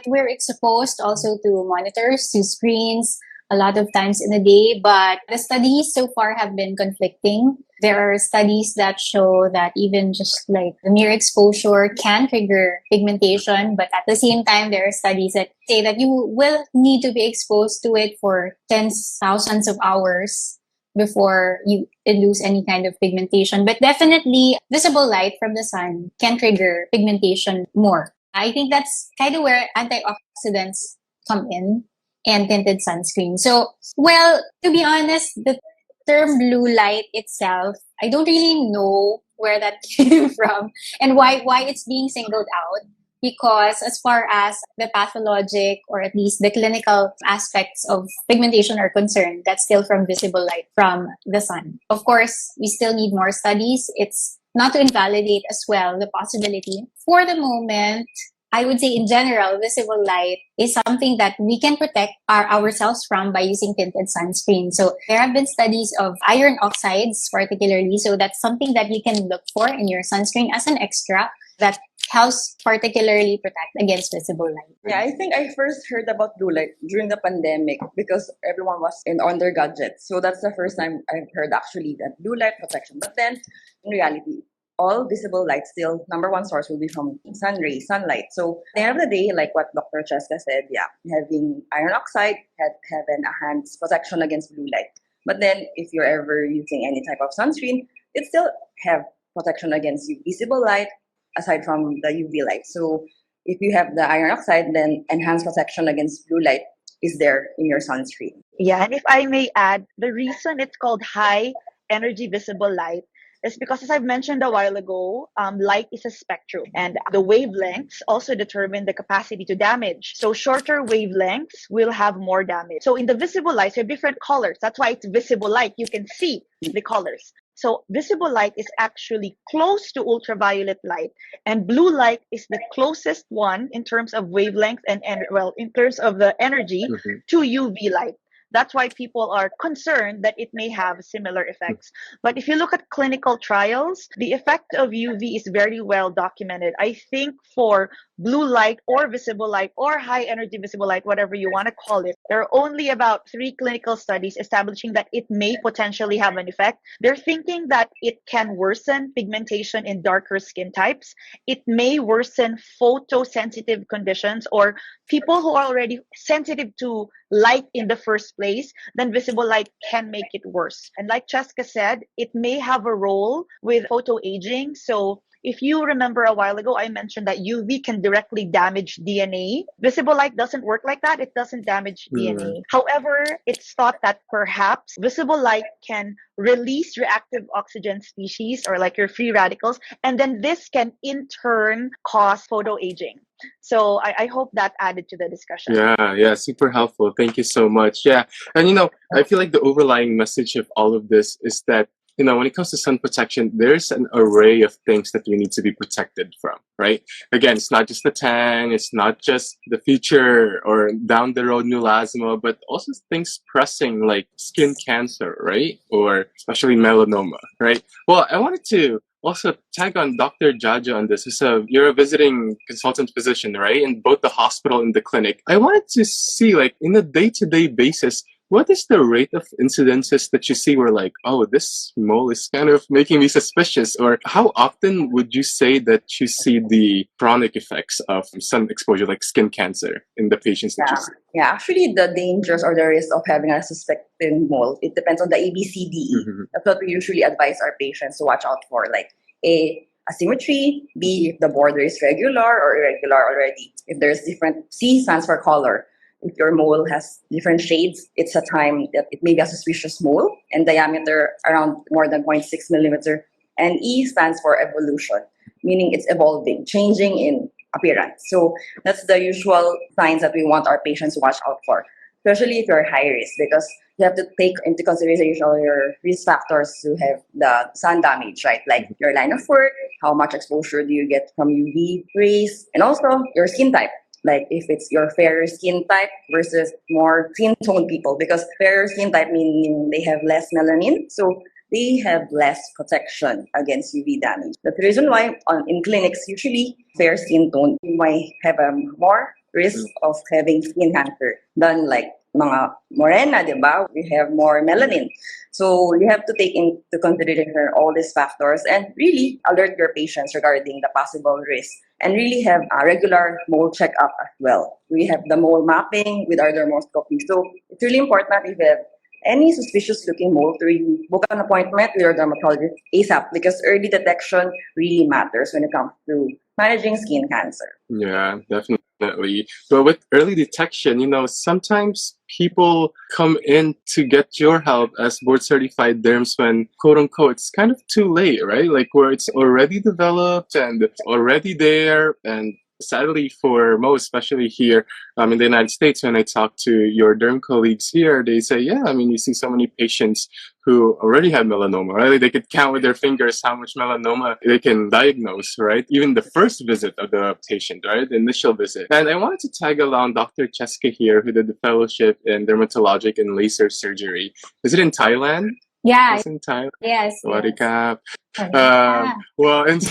we're exposed also to monitors, to screens, a lot of times in a day, but the studies so far have been conflicting. There are studies that show that even just like the mere exposure can trigger pigmentation, but at the same time, there are studies that say that you will need to be exposed to it for tens, thousands of hours before you lose any kind of pigmentation. But definitely, visible light from the sun can trigger pigmentation more. I think that's kind of where antioxidants come in and tinted sunscreen. So, well, to be honest, the term blue light itself, I don't really know where that came from and why it's being singled out. Because as far as the pathologic or at least the clinical aspects of pigmentation are concerned, that's still from visible light from the sun. Of course, we still need more studies. It's not to invalidate as well the possibility. For the moment, I would say in general, visible light is something that we can protect ourselves from by using tinted sunscreen. So there have been studies of iron oxides particularly. So that's something that you can look for in your sunscreen as an extra that helps particularly protect against visible light. Yeah, I think I first heard about blue light during the pandemic because everyone was on their gadgets. So that's the first time I've heard actually that blue light protection. But then in reality, all visible light still, number one source will be from sun rays, sunlight. So at the end of the day, like what Dr. Chesca said, yeah, having iron oxide have an enhanced protection against blue light. But then if you're ever using any type of sunscreen, it still have protection against visible light aside from the UV light. So if you have the iron oxide, then enhanced protection against blue light is there in your sunscreen. Yeah, and if I may add, the reason it's called high energy visible light is because, as I've mentioned a while ago, light is a spectrum, and the wavelengths also determine the capacity to damage. So shorter wavelengths will have more damage. So in the visible light, there are different colors. That's why it's visible light. You can see the colors. So visible light is actually close to ultraviolet light, and blue light is the closest one in terms of wavelength and in terms of the energy to UV light. That's why people are concerned that it may have similar effects. But if you look at clinical trials, the effect of UV is very well documented. I think for blue light or visible light or high energy visible light, whatever you want to call it, there are only about 3 clinical studies establishing that it may potentially have an effect. They're thinking that it can worsen pigmentation in darker skin types. It may worsen photosensitive conditions or people who are already sensitive to light in the first place, then visible light can make it worse. And like Chesca said, it may have a role with photoaging. So if you remember a while ago, I mentioned that UV can directly damage DNA. Visible light doesn't work like that. It doesn't damage DNA. However, it's thought that perhaps visible light can release reactive oxygen species or like your free radicals, and then this can in turn cause photoaging. So I hope that added to the discussion. Yeah, super helpful. Thank you so much. Yeah, and I feel like the overlying message of all of this is that when it comes to sun protection, there's an array of things that we need to be protected from, right? Again, it's not just the tan, it's not just the future or down the road melasma, but also things pressing like skin cancer, right? Or especially melanoma, right? Well, I wanted to also tag on Dr. Jaja on this. You're a visiting consultant physician, right? In both the hospital and the clinic. I wanted to see, like, in a day-to-day basis, what is the rate of incidences that you see where like, oh, this mole is kind of making me suspicious? Or how often would you say that you see the chronic effects of sun exposure, like skin cancer, in the patients that you see? Yeah, actually the dangers or the risk of having a suspected mole, it depends on the ABCDE. That's what we usually advise our patients to watch out for. Like A, asymmetry, B, if the border is regular or irregular already. If there's different, C stands for color. If your mole has different shades, it's a time that it may be a suspicious mole and diameter around more than 0.6 millimeter. And E stands for evolution, meaning it's evolving, changing in appearance. So that's the usual signs that we want our patients to watch out for, especially if you're high risk, because you have to take into consideration all your risk factors to have the sun damage, right? Like your line of work, how much exposure do you get from UV rays, and also your skin type. Like if it's your fairer skin type versus more skin tone people, because fairer skin type meaning they have less melanin, so they have less protection against UV damage. That's the reason why in clinics, usually fair skin tone, you might have a more risk of having skin cancer than like mga morena, di ba? We have more melanin. So you have to take into consideration all these factors and really alert your patients regarding the possible risk and really have a regular mole checkup as well. We have the mole mapping with our dermoscopy. So it's really important if you have any suspicious looking mole to really book an appointment with your dermatologist ASAP because early detection really matters when it comes to managing skin cancer. Yeah, definitely. But with early detection, sometimes people come in to get your help as board certified derms when, quote unquote, it's kind of too late, right? Like where it's already developed and it's already there. And sadly for most, especially here in the United States, when I talk to your derm colleagues here, they say, yeah, I mean, you see so many patients who already have melanoma, right? They could count with their fingers how much melanoma they can diagnose, right? Even the first visit of the patient, right? The initial visit. And I wanted to tag along Dr. Chesca here, who did the fellowship in dermatologic and laser surgery. Is it in Thailand? Yeah. It's in Thailand. Yes. Warikap. Yeah. Well, and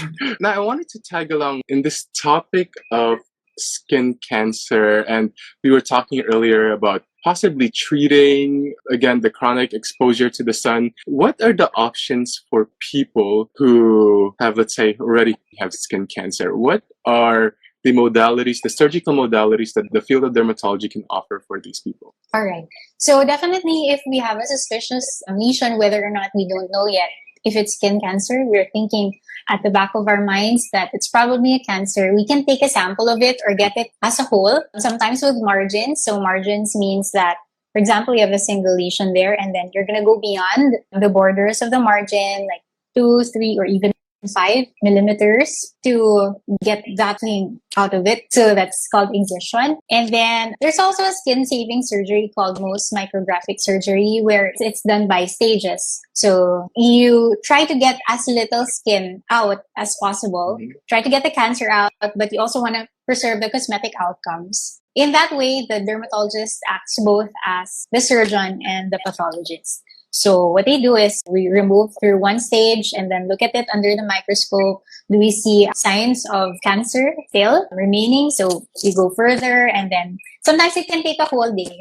now I wanted to tag along in this topic of skin cancer, and we were talking earlier about possibly treating, again, the chronic exposure to the sun. What are the options for people who have, let's say, already have skin cancer? What are the modalities, the surgical modalities that the field of dermatology can offer for these people? All right. So definitely if we have a suspicious lesion, whether or not we don't know yet if it's skin cancer, we're thinking at the back of our minds that it's probably a cancer. We can take a sample of it or get it as a whole, sometimes with margins. So margins means that, for example, you have a single lesion there and then you're going to go beyond the borders of the margin, like 2, 3, or even 5 millimeters to get that thing out of it. So that's called incision. And then there's also a skin saving surgery called Mohs micrographic surgery where it's done by stages. So you try to get as little skin out as possible, try to get the cancer out, but you also want to preserve the cosmetic outcomes. In that way, the dermatologist acts both as the surgeon and the pathologist. So what they do is we remove through one stage and then look at it under the microscope. Do we see signs of cancer still remaining? So we go further and then sometimes it can take a whole day,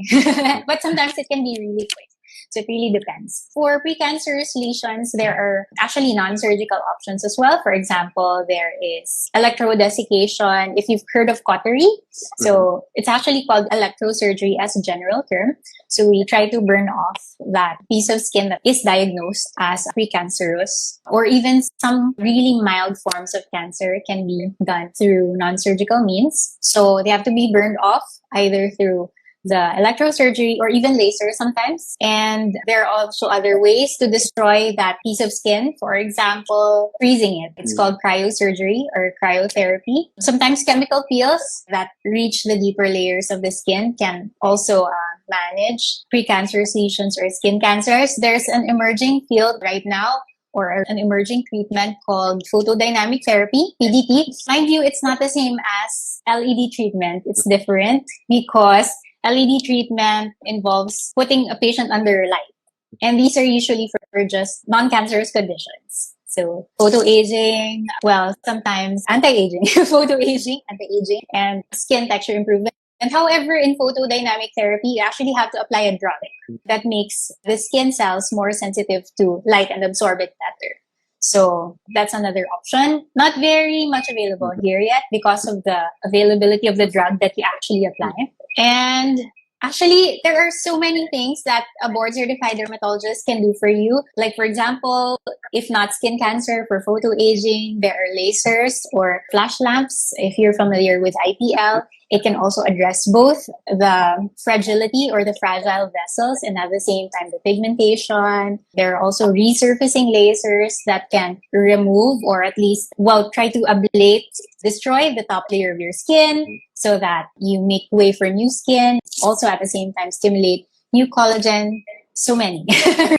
but sometimes it can be really quick. So it really depends. For precancerous lesions, there are actually non-surgical options as well. For example, there is electrodesiccation. If you've heard of cautery, so it's actually called electrosurgery as a general term. So we try to burn off that piece of skin that is diagnosed as precancerous, or even some really mild forms of cancer can be done through non-surgical means. So they have to be burned off either through the electrosurgery or even laser sometimes. And there are also other ways to destroy that piece of skin. For example, freezing it. It's called cryosurgery or cryotherapy. Sometimes chemical peels that reach the deeper layers of the skin can also manage precancerous lesions or skin cancers. There's an emerging field right now or an emerging treatment called photodynamic therapy, PDT. Mind you, it's not the same as LED treatment. It's different because LED treatment involves putting a patient under light. And these are usually for just non-cancerous conditions. So photoaging, well, sometimes anti-aging, photoaging, anti-aging, and skin texture improvement. And however, in photodynamic therapy, you actually have to apply a drug that makes the skin cells more sensitive to light and absorb it better. So that's another option. Not very much available here yet because of the availability of the drug that you actually apply. And actually, there are so many things that a board certified dermatologist can do for you. Like, for example, if not skin cancer, for photoaging, there are lasers or flash lamps. If you're familiar with IPL, it can also address both the fragility or the fragile vessels and at the same time the pigmentation. There are also resurfacing lasers that can remove or at least, try to ablate, destroy the top layer of your skin so that you make way for new skin. Also at the same time stimulate new collagen. So many,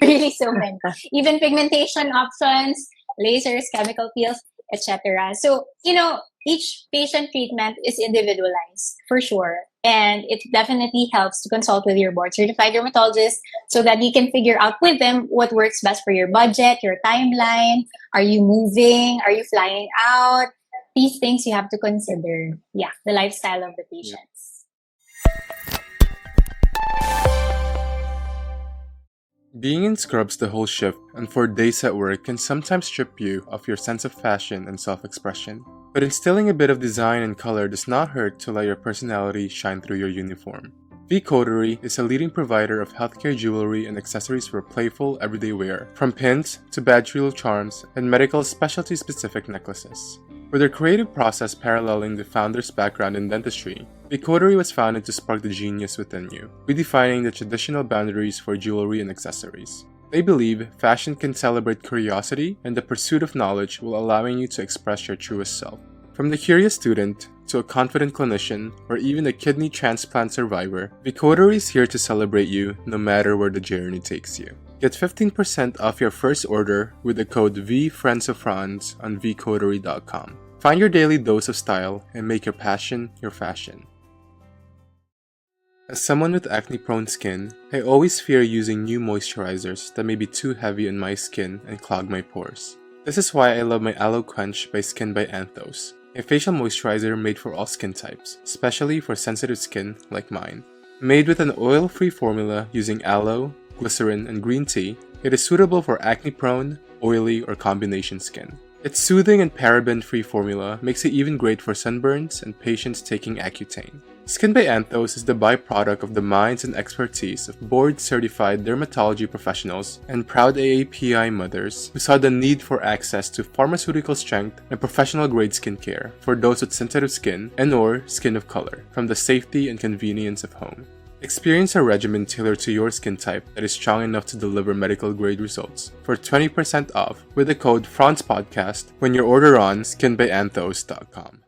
really so many. Even pigmentation options, lasers, chemical peels, etc. So, each patient treatment is individualized for sure. And it definitely helps to consult with your board certified dermatologist so that you can figure out with them what works best for your budget, your timeline. Are you moving? Are you flying out? These things you have to consider. Yeah, the lifestyle of the patients. Being in scrubs the whole shift and for days at work can sometimes strip you of your sense of fashion and self-expression. But instilling a bit of design and color does not hurt to let your personality shine through your uniform. V-Coterie is a leading provider of healthcare jewelry and accessories for playful, everyday wear, from pins to badge-reel charms and medical specialty-specific necklaces. With their creative process paralleling the founder's background in dentistry, V-Coterie was founded to spark the genius within you, redefining the traditional boundaries for jewelry and accessories. They believe fashion can celebrate curiosity and the pursuit of knowledge while allowing you to express your truest self. From the curious student to a confident clinician or even a kidney transplant survivor, V-Coterie is here to celebrate you no matter where the journey takes you. Get 15% off your first order with the code VFriendsOfFranz on vcoterie.com. Find your daily dose of style and make your passion your fashion. As someone with acne-prone skin, I always fear using new moisturizers that may be too heavy on my skin and clog my pores. This is why I love my Aloe Quench by Skin by Anthos, a facial moisturizer made for all skin types, especially for sensitive skin like mine. Made with an oil-free formula using aloe, glycerin, and green tea, it is suitable for acne-prone, oily, or combination skin. Its soothing and paraben-free formula makes it even great for sunburns and patients taking Accutane. Skin by Anthos is the byproduct of the minds and expertise of board-certified dermatology professionals and proud AAPI mothers who saw the need for access to pharmaceutical-strength and professional-grade skincare for those with sensitive skin and/or skin of color, from the safety and convenience of home. Experience a regimen tailored to your skin type that is strong enough to deliver medical-grade results for 20% off with the code FRANZPODCAST when you order on skinbyanthos.com.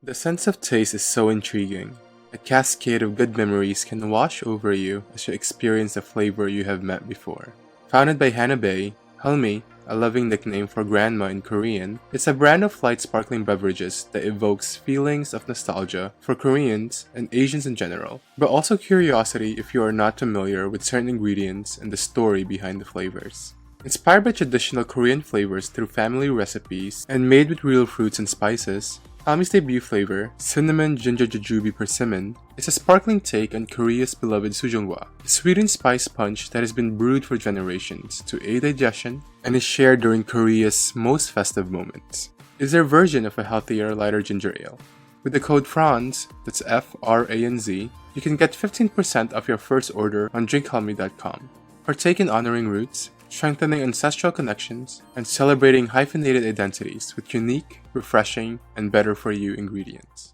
The sense of taste is so intriguing. A cascade of good memories can wash over you as you experience a flavor you have met before. Founded by Hanabe, Helmi, a loving nickname for grandma in Korean, is a brand of light sparkling beverages that evokes feelings of nostalgia for Koreans and Asians in general, but also curiosity if you are not familiar with certain ingredients and the story behind the flavors. Inspired by traditional Korean flavors through family recipes and made with real fruits and spices, Helmi's debut flavor, Cinnamon Ginger Jujube Persimmon, is a sparkling take on Korea's beloved sujongwa, a sweetened spice punch that has been brewed for generations to aid digestion and is shared during Korea's most festive moments. It is their version of a healthier, lighter ginger ale. With the code FRANZ, that's F-R-A-N-Z, you can get 15% off your first order on drinkhelmi.com. Partake in honoring roots, strengthening ancestral connections, and celebrating hyphenated identities with unique, refreshing, and better-for-you ingredients.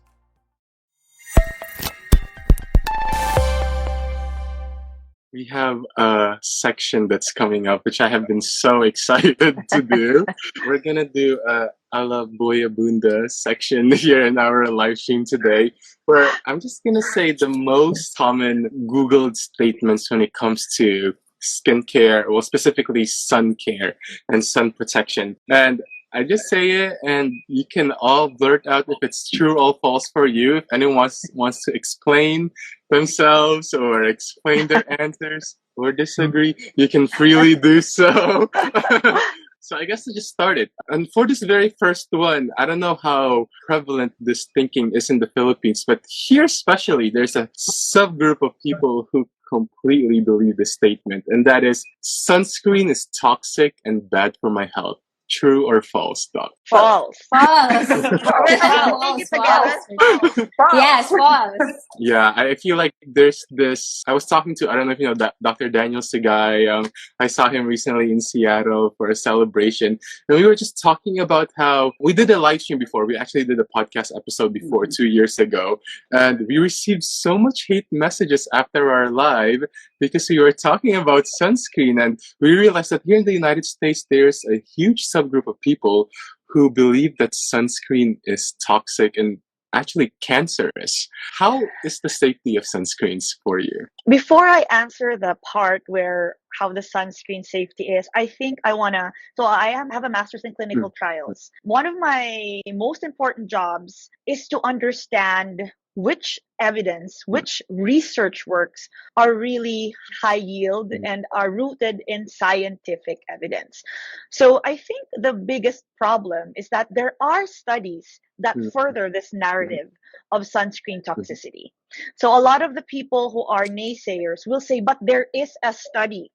We have a section that's coming up, which I have been so excited to do. We're gonna do a la Boya Bunda section here in our live stream today, where I'm just gonna say the most common Googled statements when it comes to skincare, well, specifically sun care and sun protection. And I just say it, and you can all blurt out if it's true or false for you. If anyone wants to explain themselves or explain their answers or disagree, you can freely do so. So I guess to just start it. And for this very first one, I don't know how prevalent this thinking is in the Philippines, but here especially, there's a subgroup of people who completely believe this statement, and that is sunscreen is toxic and bad for my health. True or false, Doc? False. False. Take it together. False. Yes, false. Yeah, I feel like there's this. I was talking to, I don't know if you know, Dr. Daniel Sigay. I saw him recently in Seattle for a celebration, and we were just talking about how we did a live stream before. We actually did a podcast episode before 2 years ago, and we received so much hate messages after our live because we were talking about sunscreen, and we realized that here in the United States, there's a huge subgroup of people who believe that sunscreen is toxic and actually cancerous. How is the safety of sunscreens for you? Before I answer the part where how the sunscreen safety is, I think I wanna. So have a master's in clinical trials. One of my most important jobs is to understand which evidence, which research works are really high yield and are rooted in scientific evidence. So I think the biggest problem is that there are studies that further this narrative of sunscreen toxicity. So a lot of the people who are naysayers will say, but there is a study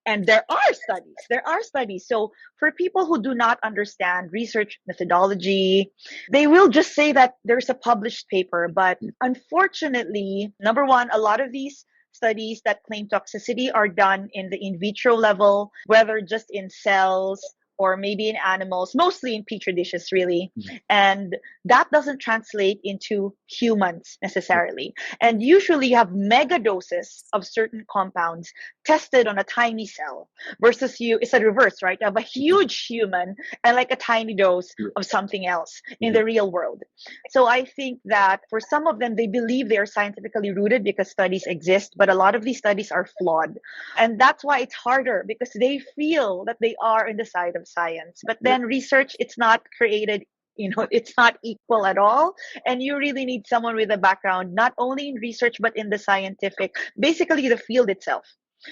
And there are studies. There are studies. So for people who do not understand research methodology, they will just say that there's a published paper. But unfortunately, number one, a lot of these studies that claim toxicity are done in the in vitro level, whether just in cells or maybe in animals, mostly in petri dishes, really. And that doesn't translate into humans necessarily. And usually you have mega doses of certain compounds tested on a tiny cell versus it's a reverse, right? You have a huge human and like a tiny dose of something else in the real world. So I think that for some of them, they believe they are scientifically rooted because studies exist, but a lot of these studies are flawed. And that's why it's harder, because they feel that they are in the side of science. But then research, it's not created, it's not equal at all. And you really need someone with a background, not only in research, but in the scientific, basically the field itself.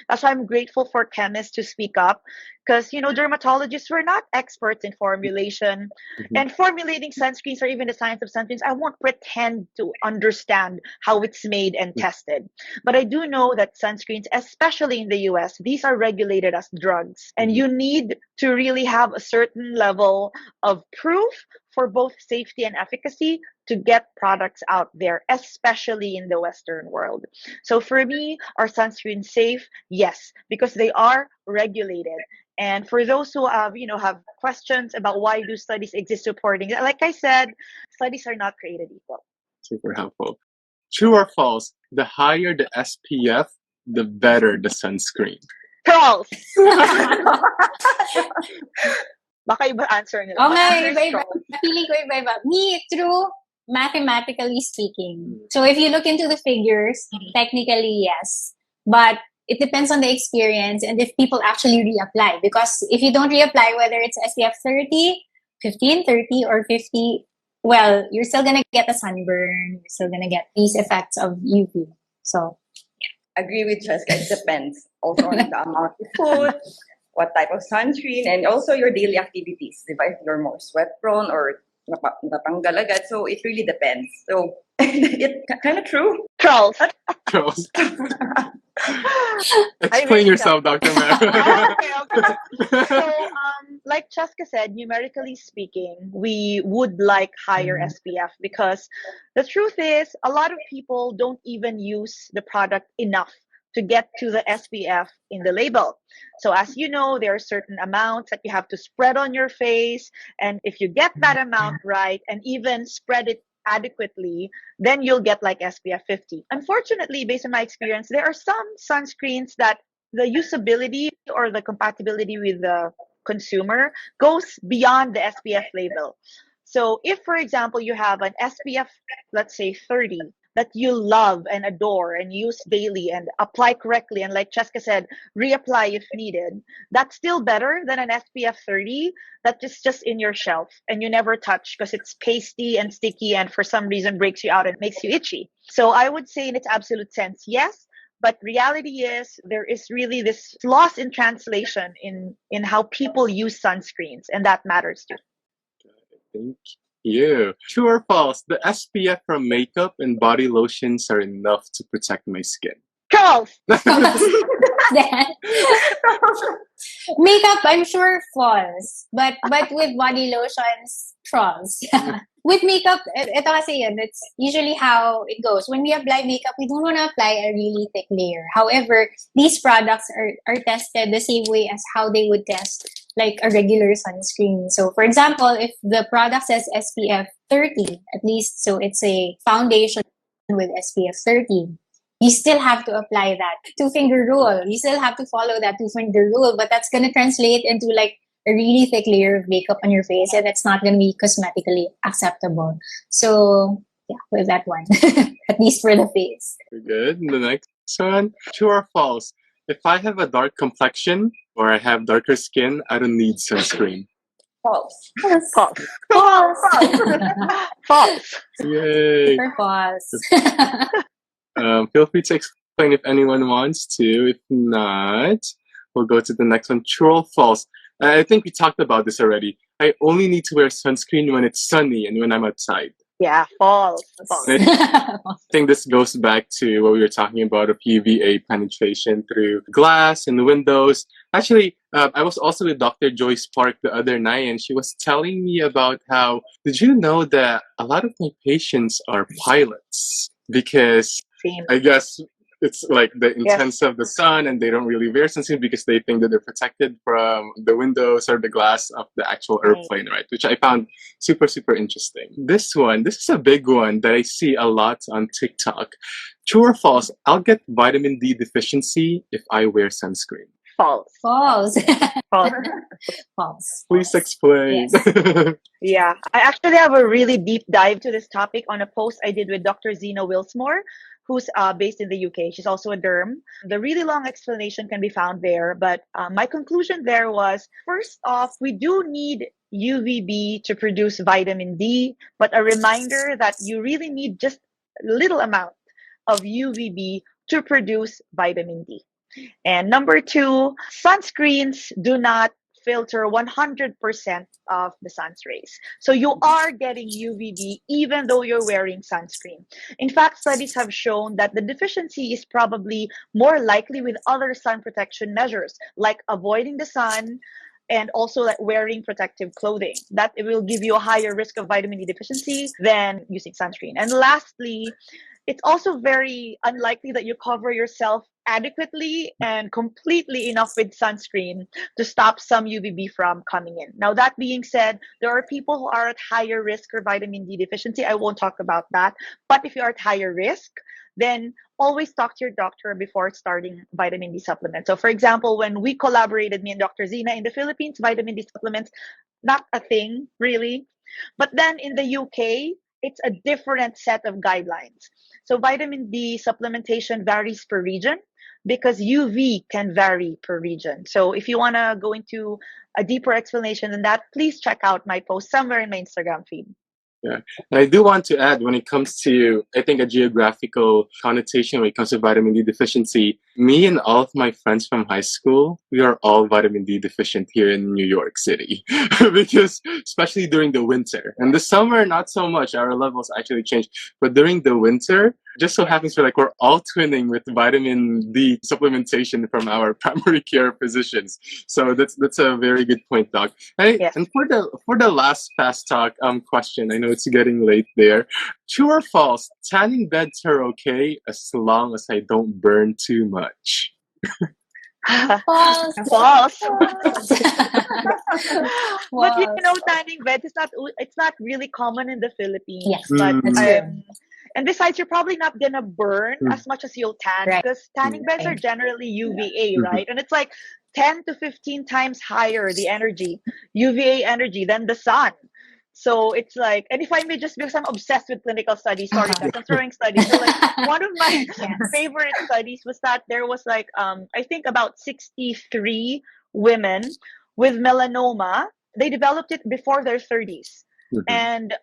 That's why I'm grateful for chemists to speak up, because dermatologists, we're not experts in formulation and formulating sunscreens or even the science of sunscreens. I won't pretend to understand how it's made and tested, but I do know that sunscreens, especially in the US, these are regulated as drugs, and you need to really have a certain level of proof for both safety and efficacy to get products out there, especially in the Western world. So for me, are sunscreens safe? Yes, because they are regulated. And for those who have questions about why do studies exist supporting it, like I said, studies are not created equal. Super helpful. True or false? The higher the SPF, the better the sunscreen. False! Baka iba answer nila. Okay, My answer is iba-iba. false. Feeling ko iba-iba. Me, true, mathematically speaking. So if you look into the figures, technically, yes. But it depends on the experience and if people actually reapply. Because if you don't reapply, whether it's SPF 30, 15, 30, or 50, well, you're still going to get a sunburn. You're still going to get these effects of UV. So, Agree with Chesca. It depends also on the amount you put, what type of sunscreen, and also your daily activities. If you're more sweat prone or natanggal agad, so it really depends. So it's kind of true. Trolls. Trolls. I Explain really yourself, Dr. Mara. Okay. So, like Chesca said, numerically speaking, we would like higher SPF, because the truth is, a lot of people don't even use the product enough to get to the SPF in the label. So as you know, there are certain amounts that you have to spread on your face. And if you get that amount right and even spread it adequately, then you'll get like SPF 50. Unfortunately, based on my experience, there are some sunscreens that the usability or the compatibility with the consumer goes beyond the SPF label. So if, for example, you have an SPF, let's say 30, that you love and adore and use daily and apply correctly, and like Chesca said, reapply if needed, that's still better than an SPF 30 that is just in your shelf and you never touch because it's pasty and sticky and for some reason breaks you out and makes you itchy. So I would say in its absolute sense, yes. But reality is there is really this loss in translation in how people use sunscreens, and that matters too. Thank you. True or false? The SPF from makeup and body lotions are enough to protect my skin. Charles! Then, makeup, I'm sure, falls. But with body lotions, trolls. With makeup, ito kasi yun, it's usually how it goes. When we apply makeup, we don't want to apply a really thick layer. However, these products are tested the same way as how they would test like a regular sunscreen. So, for example, if the product says SPF 30, at least, so it's a foundation with SPF 30, you still have to apply that two-finger rule. You still have to follow that two-finger rule, but that's going to translate into like a really thick layer of makeup on your face, and that's not going to be cosmetically acceptable. So, yeah, with that one, at least for the face. Good. The next one. True or false? If I have a dark complexion or I have darker skin, I don't need sunscreen. False. False. False. False. Yay. Super false. Feel free to explain if anyone wants to. If not, we'll go to the next one. True or false? I think we talked about this already. I only need to wear sunscreen when it's sunny and when I'm outside. Yeah, false. And I think this goes back to what we were talking about of UVA penetration through glass and windows. Actually, I was also with Dr. Joyce Park the other night, and she was telling me about how, did you know that a lot of my patients are pilots? Because Same. I guess it's like the Yes. intense of the sun, and they don't really wear sunscreen because they think that they're protected from the windows or the glass of the actual Right. airplane, right? Which I found super, super interesting. This is a big one that I see a lot on TikTok. True or false, I'll get vitamin D deficiency if I wear sunscreen. False. False. False. False. Please explain. Yes. Yeah, I actually have a really deep dive to this topic on a post I did with Dr. Zena Wilsmore, who's based in the UK. She's also a derm. The really long explanation can be found there, but my conclusion there was, first off, we do need UVB to produce vitamin D, but a reminder that you really need just a little amount of UVB to produce vitamin D. And number two, sunscreens do not filter 100% of the sun's rays. So you are getting UVB even though you're wearing sunscreen. In fact, studies have shown that the deficiency is probably more likely with other sun protection measures, like avoiding the sun and also like wearing protective clothing. That it will give you a higher risk of vitamin D deficiency than using sunscreen. And lastly, it's also very unlikely that you cover yourself adequately and completely enough with sunscreen to stop some UVB from coming in. Now, that being said, there are people who are at higher risk for vitamin D deficiency. I won't talk about that. But if you are at higher risk, then always talk to your doctor before starting vitamin D supplements. So, for example, when we collaborated, me and Dr. Zena in the Philippines, vitamin D supplements, not a thing really. But then in the UK, it's a different set of guidelines. So vitamin D supplementation varies per region because UV can vary per region. So if you want to go into a deeper explanation than that, please check out my post somewhere in my Instagram feed. Yeah. And I do want to add, when it comes to, I think, a geographical connotation when it comes to vitamin D deficiency, me and all of my friends from high school, we are all vitamin D deficient here in New York City. Because, especially during the winter. And the summer, not so much. Our levels actually change. But during the winter, just so happens we're all twinning with vitamin D supplementation from our primary care physicians. So that's a very good point, Doc. Hey, Yes. and for the last fast talk question, I know it's getting late there. True or false? Tanning beds are okay as long as I don't burn too much. False. False. False. But you know, tanning beds is it's not really common in the Philippines. Yes, But that's true. and besides, you're probably not gonna burn as much as you'll tan Right. because tanning beds are generally UVA, Mhm. right? And it's like 10 to 15 times higher the energy, UVA energy than the sun. So it's like, and if I may just, because I'm obsessed with clinical studies, sorry guys, I'm throwing studies. So like one of my Yes. favorite studies was that there was like I think about 63 women with melanoma. They developed it before their 30s. Mhm. And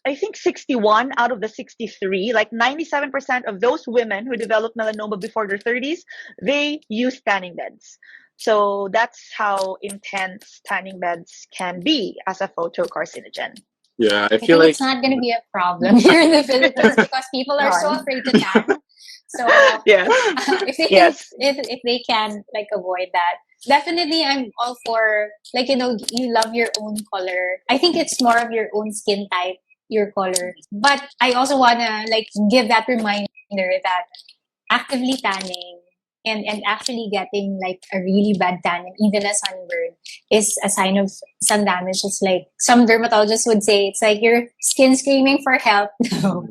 I think 61 out of the 63, like 97% of those women who developed melanoma before their 30s, they use tanning beds. So that's how intense tanning beds can be as a photocarcinogen. Yeah, I I feel think like it's not going to be a problem here in the Philippines because people are so afraid to tan. So Yes. if they Yes. if they can like avoid that, definitely I'm all for, like, you love your own color. I think it's more of your own skin type, your color. But I also wanna like give that reminder that actively tanning and actually getting like a really bad tan and even a sunburn is a sign of sun damage. It's like some dermatologists would say it's like your skin screaming for help. No.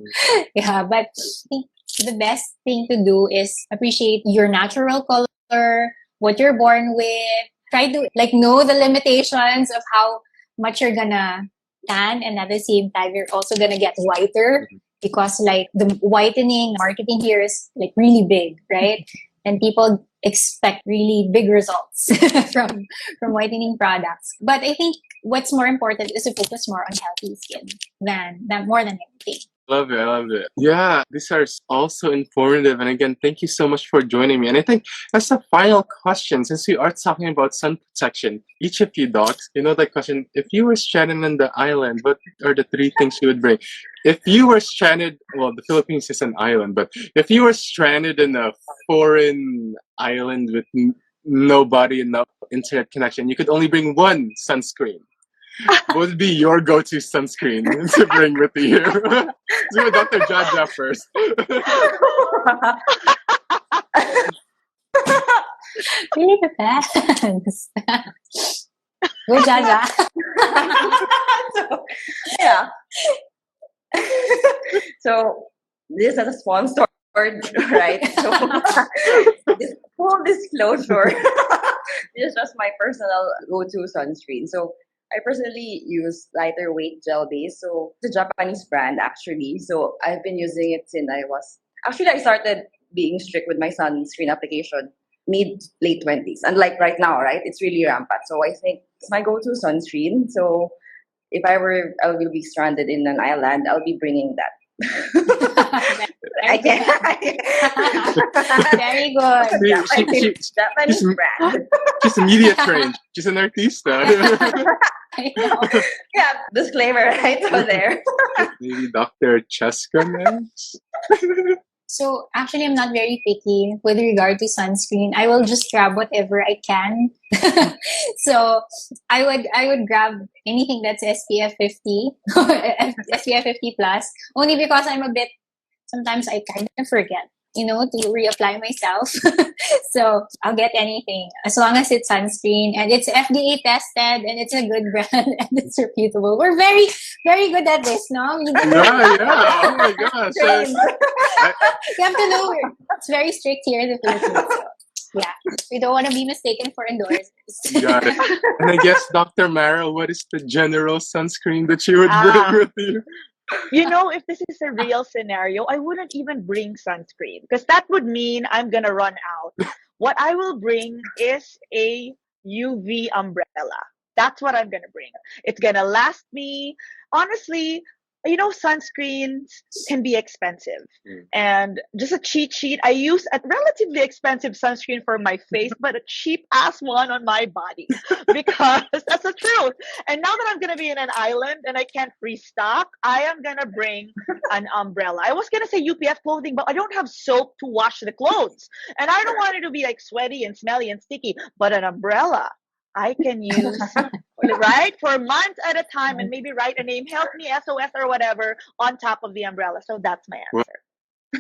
Yeah, but I think the best thing to do is appreciate your natural color, what you're born with. Try to like know the limitations of how much you're gonna tan, and at the same time you're also gonna get whiter because like the whitening marketing here is like really big, right? And people expect really big results from whitening products. But I think what's more important is to focus more on healthy skin than more than anything. Love it. I love it. Yeah, these are also informative. And again, thank you so much for joining me. And I think that's the final question, since we are talking about sun protection. Each of you docs, you know the question, if you were stranded on the island, what are the three things you would bring? If you were stranded, well, the Philippines is an island, but if you were stranded in a foreign island with nobody and no internet connection, you could only bring one sunscreen. What would be your go-to sunscreen to bring with you? Let's go with Dr. Jaja first. Really depends. Go, Jaja. So, yeah. So this is a sponsored, right? So this full disclosure, this is just my personal go-to sunscreen. So I personally use lighter weight gel base. So it's a Japanese brand actually. So I've been using it since I started being strict with my sunscreen application mid late 20s. Unlike right now, right? It's really rampant. So I think it's my go-to sunscreen. So if I will be stranded in an island, I'll be bringing that. I can. Very good. Japanese brand. She's media trained. She's an artista. I know. Yeah, disclaimer right over there. Maybe Dr. Chesca next? So actually, I'm not very picky with regard to sunscreen. I will just grab whatever I can. So I would grab anything that's SPF 50, SPF 50 plus, only because sometimes I kind of forget, to reapply myself. So I'll get anything as long as it's sunscreen and it's FDA tested and it's a good brand and it's reputable. We're very, very good at this, no? Yeah. Oh my gosh. You have to know it's very strict here in the Philippines. So, yeah, we don't want to be mistaken for endorsers. Got it. And I guess, Dr. Mara, what is the general sunscreen that you would bring with you? If this is a real scenario, I wouldn't even bring sunscreen because that would mean I'm going to run out. What I will bring is a UV umbrella. That's what I'm going to bring. It's going to last me. Honestly, sunscreens can be expensive. And just a cheat sheet, I use a relatively expensive sunscreen for my face, but a cheap ass one on my body because that's the truth. And now that I'm going to be in an island and I can't restock, I am going to bring an umbrella. I was going to say UPF clothing, but I don't have soap to wash the clothes. And I don't want it to be like sweaty and smelly and sticky, but an umbrella I can use, right, for months at a time and maybe write a name, help me, SOS or whatever, on top of the umbrella. So that's my answer.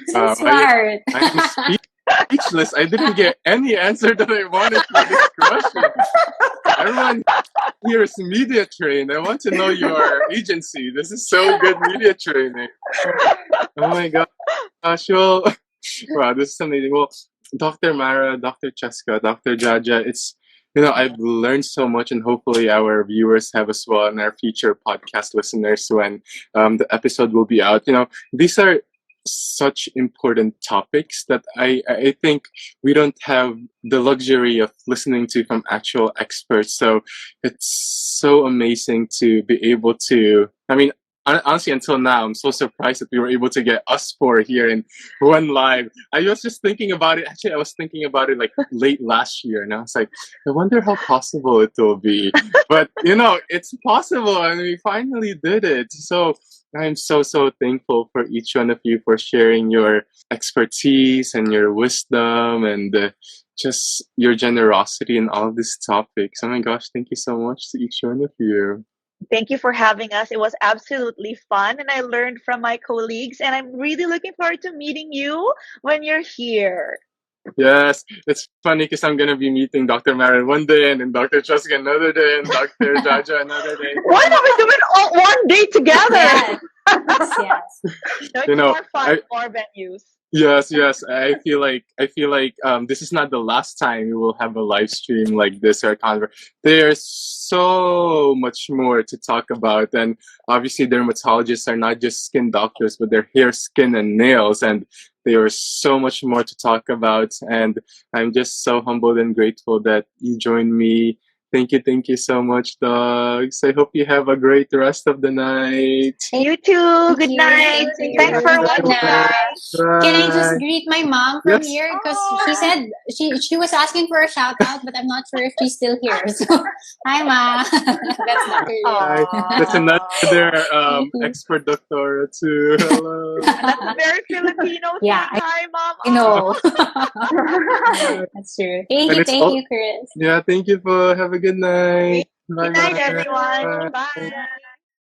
So smart. I'm speechless. I didn't get any answer that I wanted for this question. Everyone here is media trained. I want to know your agency. This is so good media training. Oh my gosh. Well, wow, this is amazing. Well, Dr. Mara, Dr. Chesca, Dr. Jaja, I've learned so much, and hopefully our viewers have as well, and our future podcast listeners when the episode will be out. These are such important topics that I think we don't have the luxury of listening to from actual experts. So it's so amazing to be able to, honestly, until now, I'm so surprised that we were able to get us four here in one live. I was just thinking about it. Actually, I was thinking about it like late last year, and I was like, I wonder how possible it will be. But, it's possible, and we finally did it. So I'm so, so thankful for each one of you for sharing your expertise and your wisdom and just your generosity in all these topics. Oh my gosh, thank you so much to each one of you. Thank you for having us. It was absolutely fun and I learned from my colleagues and I'm really looking forward to meeting you when you're here. Yes, it's funny because I'm going to be meeting Dr. Marin one day and then Dr. Chesca another day and Dr. Jaja another day. Why don't we do it all one day together? Yes. So it's more fun, more venues. Yes. I feel like this is not the last time we will have a live stream like this or a conference. There's so much more to talk about, and obviously dermatologists are not just skin doctors, but they're hair, skin, and nails, and there is so much more to talk about. And I'm just so humbled and grateful that you joined me. Thank you so much, dogs. I hope you have a great rest of the night. You too. Good you. night. Thank you. Thanks for Good watching, night. guys. Can I just Bye. greet my mom from Yes. here? Because Oh. she said she was asking for a shout out, but I'm not sure if she's still here. So, hi, Ma. That's Dr. Lynn. Hi. That's Aw. another Thank you. expert doctor too. Hello. That's very Filipino Yeah, saying hi, mom. I know. Bye. That's true. Thank And you, it's thank all. you, Chris. Yeah, thank you for have a good night. Bye Good night, bye. everyone. Bye. Bye.